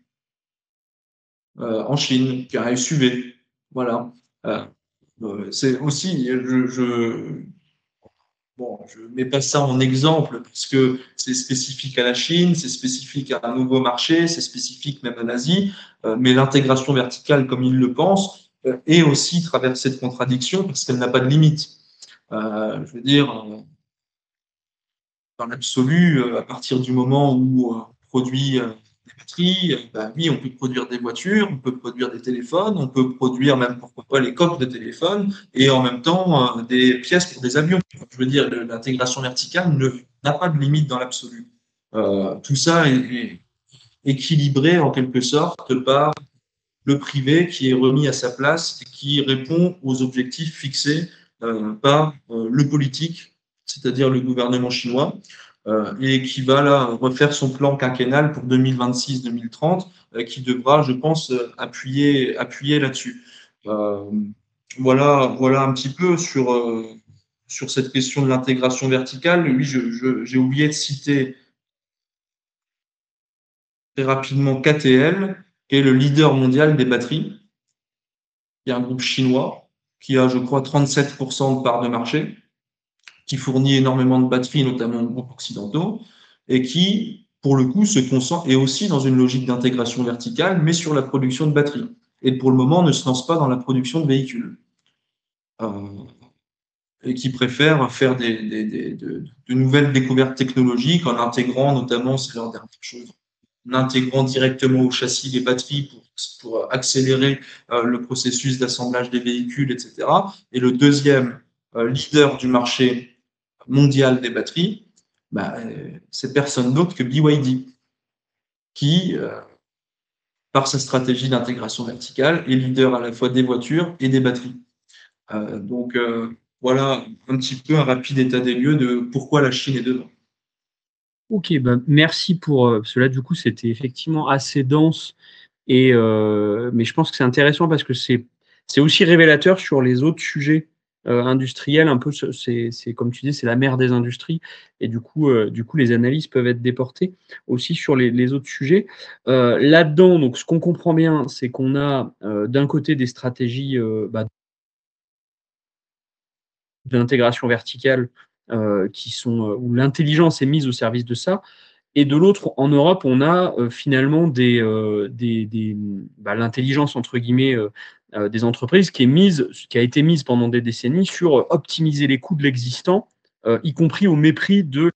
[SPEAKER 1] en Chine, qui est un SUV. Voilà. Euh, c'est aussi, bon, je ne mets pas ça en exemple puisque c'est spécifique à la Chine, c'est spécifique à un nouveau marché, c'est spécifique même à l'Asie, mais l'intégration verticale, comme il le pense, est aussi traversée de contradictions parce qu'elle n'a pas de limite. Je veux dire, dans l'absolu, à partir du moment où on produit des batteries, ben oui, on peut produire des voitures, on peut produire des téléphones, on peut produire même, pourquoi pas, les coques de téléphone et en même temps des pièces pour des avions. Je veux dire, l'intégration verticale n'a pas de limite dans l'absolu. Tout ça est équilibré en quelque sorte par le privé qui est remis à sa place et qui répond aux objectifs fixés par le politique, c'est-à-dire le gouvernement chinois, et qui va là refaire son plan quinquennal pour 2026-2030, qui devra, je pense, appuyer là-dessus. Euh, voilà un petit peu sur cette question de l'intégration verticale. Oui, j'ai oublié de citer très rapidement KTL, qui est le leader mondial des batteries. Il y a un groupe chinois qui a, je crois, 37% de part de marché, qui fournit énormément de batteries, notamment aux groupes occidentaux, et qui, pour le coup, se concentre, est aussi dans une logique d'intégration verticale, mais sur la production de batteries. Et pour le moment, ne se lance pas dans la production de véhicules. Et qui préfèrent faire de nouvelles découvertes technologiques en intégrant notamment, c'est leur dernière chose, en intégrant directement au châssis les batteries pour accélérer le processus d'assemblage des véhicules, etc. Et le deuxième leader du marché mondial des batteries, bah, c'est personne d'autre que BYD, qui, par sa stratégie d'intégration verticale, est leader à la fois des voitures et des batteries. Donc, voilà un petit peu un rapide état des lieux de pourquoi la Chine est dedans.
[SPEAKER 2] Ok, bah, merci pour cela. Du coup, c'était effectivement assez dense, mais je pense que c'est intéressant parce que c'est aussi révélateur sur les autres sujets industriels. Un peu, c'est comme tu dis, c'est la mère des industries, et du coup, les analyses peuvent être déportées aussi sur les autres sujets. Là-dedans, donc, ce qu'on comprend bien, c'est qu'on a d'un côté des stratégies d'intégration verticale qui sont où l'intelligence est mise au service de ça. Et de l'autre, en Europe, on a finalement l'intelligence entre guillemets des entreprises qui a été mise pendant des décennies sur optimiser les coûts de l'existant, y compris au mépris de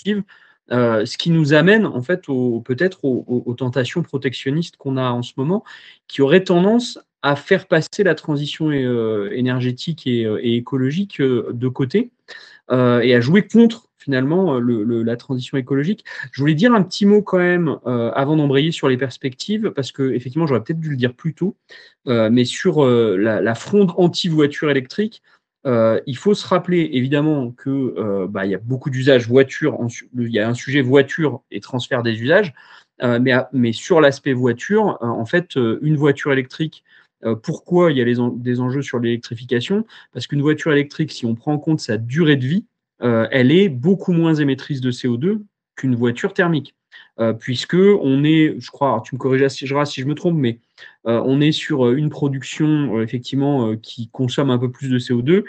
[SPEAKER 2] ce qui nous amène en fait peut-être aux tentations protectionnistes qu'on a en ce moment, qui auraient tendance à faire passer la transition énergétique et écologique de côté, et à jouer contre finalement la transition écologique. Je voulais dire un petit mot quand même avant d'embrayer sur les perspectives, parce que effectivement j'aurais peut-être dû le dire plus tôt, mais sur la fronde anti-voiture électrique, il faut se rappeler évidemment que il y a beaucoup d'usages voiture, il y a un sujet voiture et transfert des usages, mais sur l'aspect voiture, en fait, une voiture électrique, pourquoi il y a des enjeux sur l'électrification? Parce qu'une voiture électrique, si on prend en compte sa durée de vie, elle est beaucoup moins émettrice de CO2 qu'une voiture thermique. Puisque on est, je crois, alors tu me corrigeras si je me trompe, mais on est sur une production effectivement qui consomme un peu plus de CO2,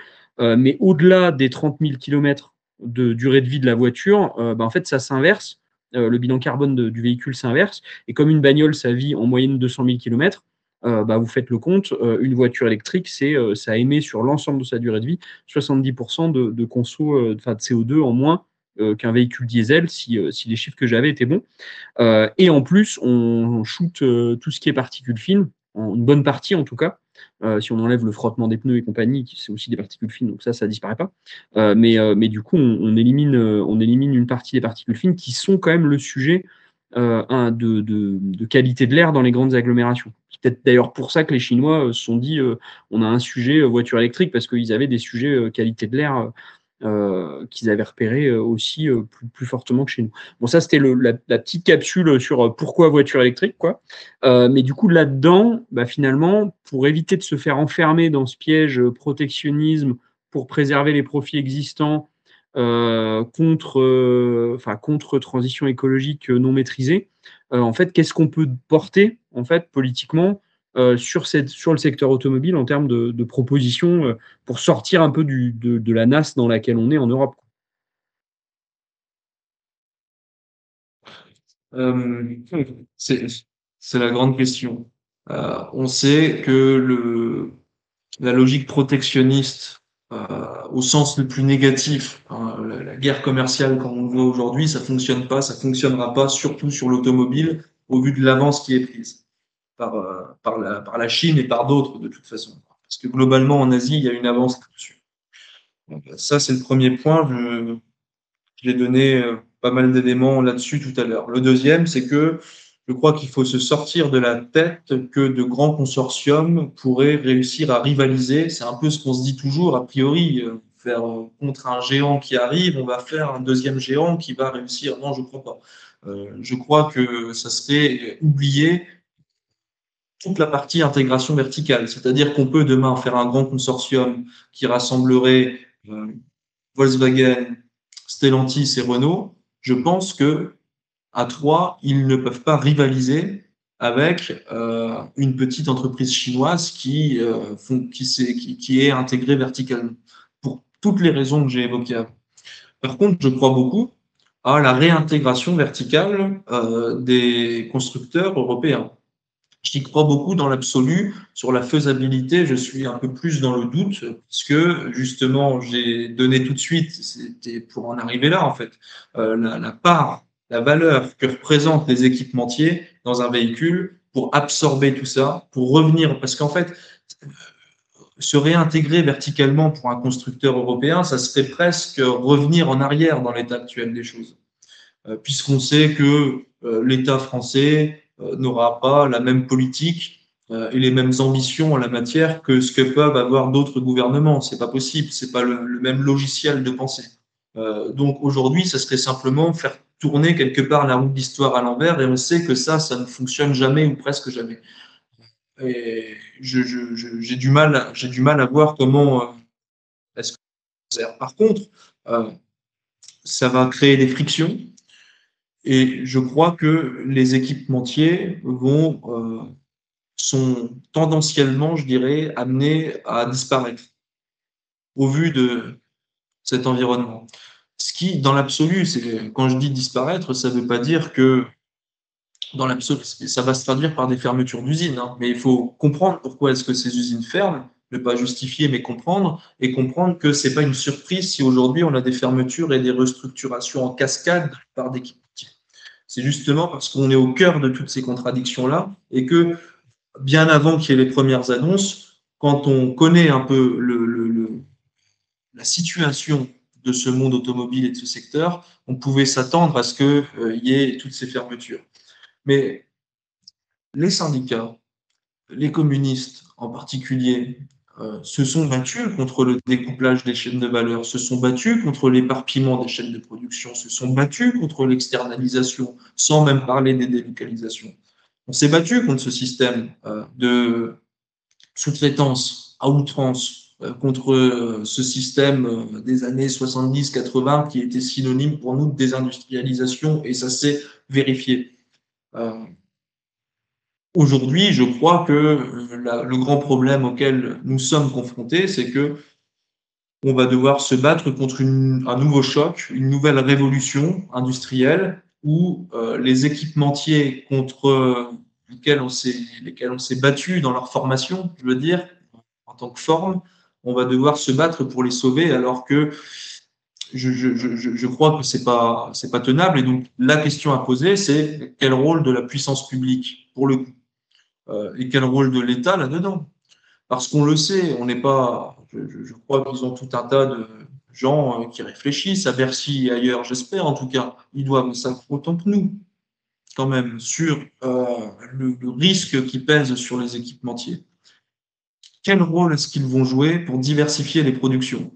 [SPEAKER 2] mais au-delà des 30 000 km de durée de vie de la voiture, en fait, ça s'inverse. Le bilan carbone du véhicule s'inverse. Et comme une bagnole, ça vit en moyenne 200 000 km, vous faites le compte, une voiture électrique, ça émet sur l'ensemble de sa durée de vie 70% de conso, de CO2 en moins qu'un véhicule diesel si les chiffres que j'avais étaient bons. Et en plus, on shoot tout ce qui est particules fines, une bonne partie en tout cas. Si on enlève le frottement des pneus et compagnie, c'est aussi des particules fines, donc ça disparaît pas. Mais du coup, on élimine une partie des particules fines qui sont quand même le sujet de qualité de l'air dans les grandes agglomérations. C'est peut-être d'ailleurs pour ça que les Chinois se sont dit on a un sujet voiture électrique, parce qu'ils avaient des sujets qualité de l'air qu'ils avaient repérés aussi plus fortement que chez nous. Bon, ça, c'était la petite capsule sur pourquoi voiture électrique, quoi. Mais du coup, là-dedans, bah, finalement, pour éviter de se faire enfermer dans ce piège protectionnisme, pour préserver les profits existants, contre transition écologique non maîtrisée, en fait, qu'est-ce qu'on peut porter, en fait, politiquement, sur le secteur automobile en termes de propositions, pour sortir un peu de la nasse dans laquelle on est en Europe?
[SPEAKER 1] Euh, c'est, c'est la grande question. On sait que la logique protectionniste, au sens le plus négatif, hein, la guerre commerciale comme on le voit aujourd'hui, ça fonctionne pas, ça fonctionnera pas, surtout sur l'automobile, au vu de l'avance qui est prise par la Chine et par d'autres de toute façon. Parce que globalement, en Asie, il y a une avance là-dessus. Donc, ça, c'est le premier point. J'ai donné pas mal d'éléments là-dessus tout à l'heure. Le deuxième, c'est que je crois qu'il faut se sortir de la tête que de grands consortiums pourraient réussir à rivaliser. C'est un peu ce qu'on se dit toujours, a priori, faire contre un géant qui arrive, on va faire un deuxième géant qui va réussir. Non, je crois pas. Je crois que ça serait oublier toute la partie intégration verticale. C'est-à-dire qu'on peut demain faire un grand consortium qui rassemblerait euh, Volkswagen, Stellantis et Renault. Je pense que à trois, ils ne peuvent pas rivaliser avec une petite entreprise chinoise qui est intégrée verticalement, pour toutes les raisons que j'ai évoquées avant. Par contre, je crois beaucoup à la réintégration verticale des constructeurs européens. J'y crois beaucoup dans l'absolu. Sur la faisabilité, je suis un peu plus dans le doute, parce que justement, j'ai donné tout de suite, c'était pour en arriver là en fait, la part, la valeur que représentent les équipementiers dans un véhicule pour absorber tout ça, pour revenir, parce qu'en fait, se réintégrer verticalement pour un constructeur européen, ça serait presque revenir en arrière dans l'état actuel des choses. Puisqu'on sait que l'État français n'aura pas la même politique et les mêmes ambitions en la matière que ce que peuvent avoir d'autres gouvernements. C'est pas possible, c'est pas le même logiciel de pensée. Donc aujourd'hui, ça serait simplement faire tourner quelque part la roue de l'histoire à l'envers, et on sait que ça ne fonctionne jamais ou presque jamais. Et j'ai du mal à voir comment est-ce que ça sert. Par contre, euh, ça va créer des frictions. Et je crois que les équipementiers sont tendanciellement, je dirais, amenés à disparaître au vu de cet environnement. Ce qui, dans l'absolu, quand je dis disparaître, ça ne veut pas dire que dans l'absolu, ça va se traduire par des fermetures d'usines, hein. Mais il faut comprendre pourquoi est-ce que ces usines ferment, ne pas justifier, mais comprendre, et comprendre que c'est pas une surprise si aujourd'hui on a des fermetures et des restructurations en cascade par d'équipementiers. C'est justement parce qu'on est au cœur de toutes ces contradictions-là et que bien avant qu'il y ait les premières annonces, quand on connaît un peu la situation de ce monde automobile et de ce secteur, on pouvait s'attendre à ce qu'il y ait toutes ces fermetures. Mais les syndicats, les communistes en particulier, se sont battus contre le découplage des chaînes de valeur, se sont battus contre l'éparpillement des chaînes de production, se sont battus contre l'externalisation, sans même parler des délocalisations. On s'est battu contre ce système de sous-traitance à outrance, contre ce système des années 70-80 qui était synonyme pour nous de désindustrialisation, et ça s'est vérifié. Aujourd'hui, je crois que le grand problème auquel nous sommes confrontés, c'est que on va devoir se battre contre un nouveau choc, une nouvelle révolution industrielle où les équipementiers contre lesquels on s'est battu dans leur formation, je veux dire, en tant que forme, on va devoir se battre pour les sauver, alors que je crois que c'est pas tenable. Et donc, la question à poser, c'est quel rôle de la puissance publique, pour le coup, et quel rôle de l'État là-dedans? Parce qu'on le sait, on n'est pas, je crois qu'ils ont tout un tas de gens qui réfléchissent à Bercy et ailleurs, j'espère en tout cas. Ils doivent savoir autant que nous, quand même, sur le risque qui pèse sur les équipementiers. Quel rôle est-ce qu'ils vont jouer pour diversifier les productions?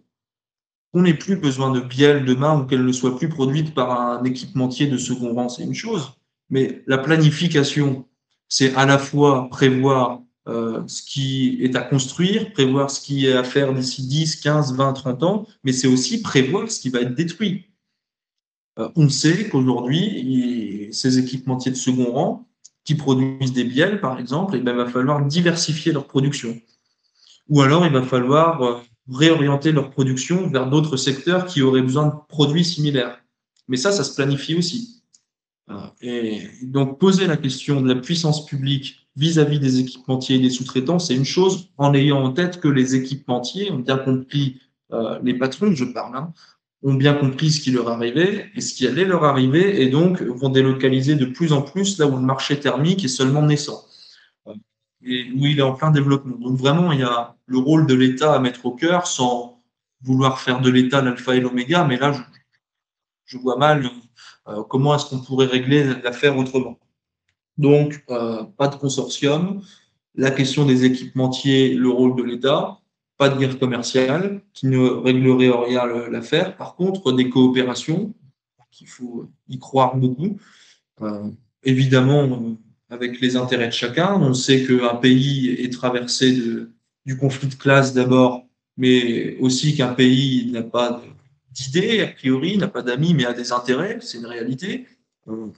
[SPEAKER 1] On n'ait plus besoin de bielle demain ou qu'elle ne soit plus produite par un équipementier de second rang, c'est une chose. Mais la planification, c'est à la fois prévoir ce qui est à construire, prévoir ce qui est à faire d'ici 10, 15, 20, 30 ans, mais c'est aussi prévoir ce qui va être détruit. On sait qu'aujourd'hui, ces équipementiers de second rang qui produisent des bielles, par exemple, il va falloir diversifier leur production. Ou alors, il va falloir réorienter leur production vers d'autres secteurs qui auraient besoin de produits similaires. Mais ça se planifie aussi. Et donc, poser la question de la puissance publique vis-à-vis des équipementiers et des sous-traitants, c'est une chose, en ayant en tête que les équipementiers ont bien compris, les patrons, je parle, hein, ont bien compris ce qui leur arrivait et ce qui allait leur arriver, et donc vont délocaliser de plus en plus là où le marché thermique est seulement naissant et où il est en plein développement. Donc vraiment, il y a le rôle de l'État à mettre au cœur sans vouloir faire de l'État l'alpha et l'oméga, mais là, je vois mal comment est-ce qu'on pourrait régler l'affaire autrement. Donc, pas de consortium, la question des équipementiers, le rôle de l'État, pas de guerre commerciale qui ne réglerait rien l'affaire. Par contre, des coopérations, qu'il faut y croire beaucoup. Euh, évidemment, avec les intérêts de chacun. On sait qu'un pays est traversé du conflit de classe d'abord, mais aussi qu'un pays n'a pas d'idées, a priori, n'a pas d'amis, mais a des intérêts, c'est une réalité.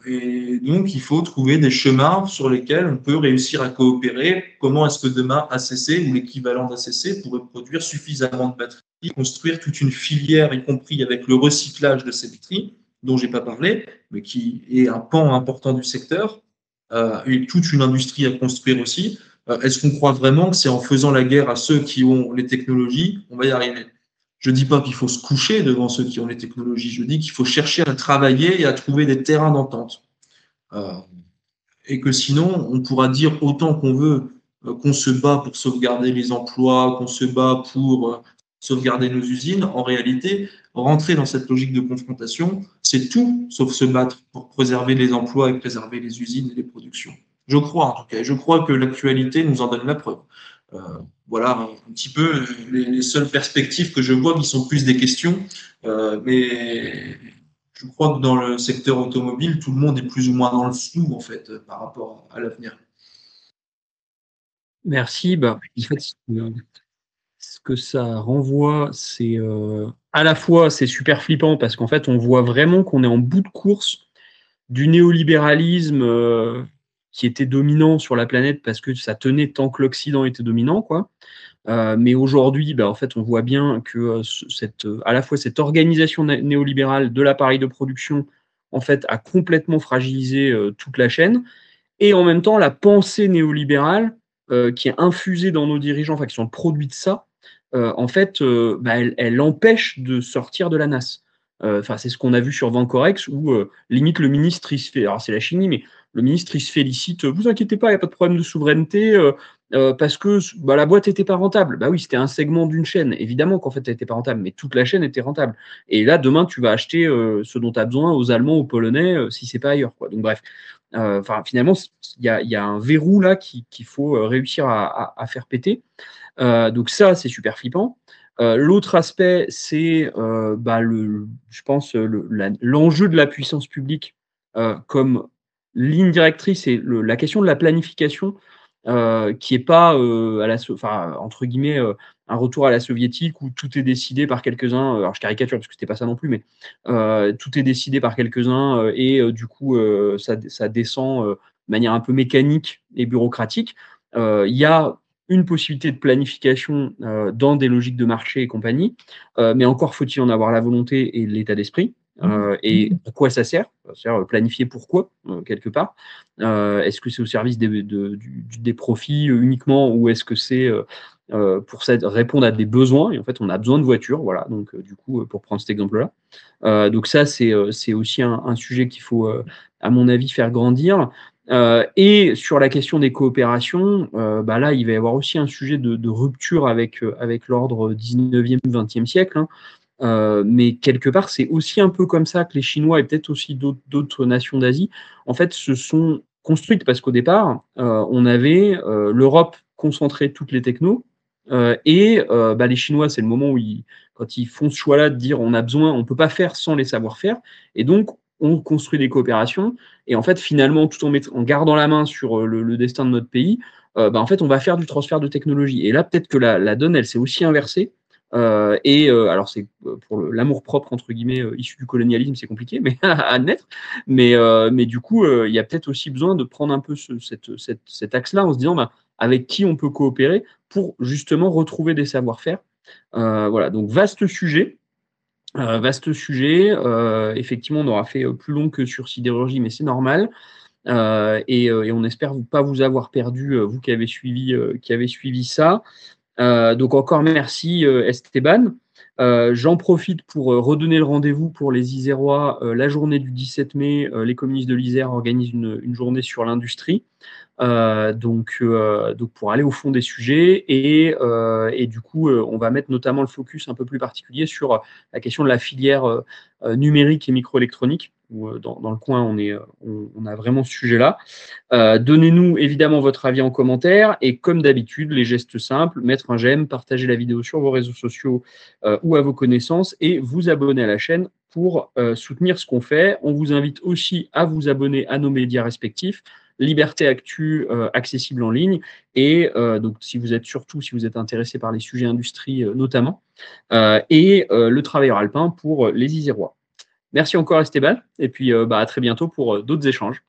[SPEAKER 1] Et donc, il faut trouver des chemins sur lesquels on peut réussir à coopérer. Comment est-ce que demain ACC ou l'équivalent d'ACC pourrait produire suffisamment de batteries, construire toute une filière, y compris avec le recyclage de ces batteries, dont j'ai pas parlé, mais qui est un pan important du secteur, et toute une industrie à construire aussi. Est-ce qu'on croit vraiment que c'est en faisant la guerre à ceux qui ont les technologies, on va y arriver? Je ne dis pas qu'il faut se coucher devant ceux qui ont les technologies, je dis qu'il faut chercher à travailler et à trouver des terrains d'entente. Euh, et que sinon, on pourra dire autant qu'on veut qu'on se bat pour sauvegarder les emplois, qu'on se bat pour sauvegarder nos usines. En réalité, rentrer dans cette logique de confrontation, c'est tout sauf se battre pour préserver les emplois et préserver les usines et les productions. Je crois en tout cas, je crois que l'actualité nous en donne la preuve. Euh, voilà un petit peu les seules perspectives que je vois qui sont plus des questions, mais je crois que dans le secteur automobile, tout le monde est plus ou moins dans le flou, en fait, par rapport à l'avenir.
[SPEAKER 2] Merci. Bah, en fait, ce que ça renvoie, c'est à la fois, c'est super flippant parce qu'en fait, on voit vraiment qu'on est en bout de course du néolibéralisme qui était dominant sur la planète parce que ça tenait tant que l'Occident était dominant, quoi. Mais aujourd'hui, bah, en fait, on voit bien que à la fois cette organisation néolibérale de l'appareil de production, en fait, a complètement fragilisé toute la chaîne. Et en même temps, la pensée néolibérale qui est infusée dans nos dirigeants, enfin, qui sont le produit de ça, en fait, bah, elle empêche de sortir de la nasse. Enfin, c'est ce qu'on a vu sur Vancorex, où limite le ministre, il se fait, alors c'est la chimie, mais le ministre, il se félicite, vous inquiétez pas, il n'y a pas de problème de souveraineté, parce que bah, la boîte n'était pas rentable. Bah oui, c'était un segment d'une chaîne. Évidemment qu'en fait, elle n'était pas rentable, mais toute la chaîne était rentable. Et là, demain, tu vas acheter ce dont tu as besoin aux Allemands, aux Polonais, si c'est pas ailleurs, quoi. Donc bref, finalement, il y a un verrou là qu'il faut réussir à faire péter. Donc ça, c'est super flippant. L'autre aspect, c'est bah, je pense l'enjeu de la puissance publique comme ligne directrice et la question de la planification qui est pas entre guillemets un retour à la soviétique où tout est décidé par quelques-uns. Alors je caricature parce que c'était pas ça non plus, mais tout est décidé par quelques-uns et du coup ça descend de manière un peu mécanique et bureaucratique. Il y a une possibilité de planification dans des logiques de marché et compagnie, mais encore faut-il en avoir la volonté et l'état d'esprit. et à quoi ça sert? C'est-à-dire planifier pourquoi, quelque part. Est-ce que c'est au service des profits uniquement ou est-ce que c'est pour répondre à des besoins? Et en fait, on a besoin de voitures, voilà. Donc, du coup, pour prendre cet exemple-là. Donc ça, c'est aussi un sujet qu'il faut, à mon avis, faire grandir. Et sur la question des coopérations, bah là, il va y avoir aussi un sujet de rupture avec l'ordre 19e, 20e siècle, hein. Mais quelque part, c'est aussi un peu comme ça que les Chinois et peut-être aussi d'autres nations d'Asie, en fait, se sont construites parce qu'au départ, on avait, l'Europe concentrait toutes les technos, bah, les Chinois, c'est le moment où quand ils font ce choix-là de dire: «On a besoin, on peut pas faire sans les savoir-faire» et donc on construit des coopérations et en fait, finalement, tout en gardant la main sur, le destin de notre pays, bah, en fait, on va faire du transfert de technologie et là, peut-être que la donne, elle s'est aussi inversée. Alors c'est, pour «l'amour-propre» entre guillemets, issu du colonialisme, c'est compliqué, mais à admettre. Mais du coup, il y a peut-être aussi besoin de prendre un peu cet axe-là en se disant: «Bah, avec qui on peut coopérer pour justement retrouver des savoir-faire?» Voilà, donc vaste sujet, effectivement, on aura fait, plus long que sur sidérurgie, mais c'est normal. Et on espère pas vous avoir perdu, vous qui avez suivi ça. Donc encore merci, Esteban. J'en profite pour, redonner le rendez-vous pour les Isérois, la journée du 17 mai, les communistes de l'Isère organisent une journée sur l'industrie. Donc pour aller au fond des sujets et du coup, on va mettre notamment le focus un peu plus particulier sur, la question de la filière, numérique et microélectronique où, dans le coin, on a vraiment ce sujet-là. Donnez-nous évidemment votre avis en commentaire et comme d'habitude, les gestes simples, mettre un j'aime, partager la vidéo sur vos réseaux sociaux ou à vos connaissances et vous abonner à la chaîne pour soutenir ce qu'on fait. On vous invite aussi à vous abonner à nos médias respectifs, Liberté Actu, accessible en ligne et donc si vous êtes intéressé par les sujets industrie notamment, et le Travailleur Alpin pour les Isérois. Merci encore Esteban et puis bah, à très bientôt pour d'autres échanges.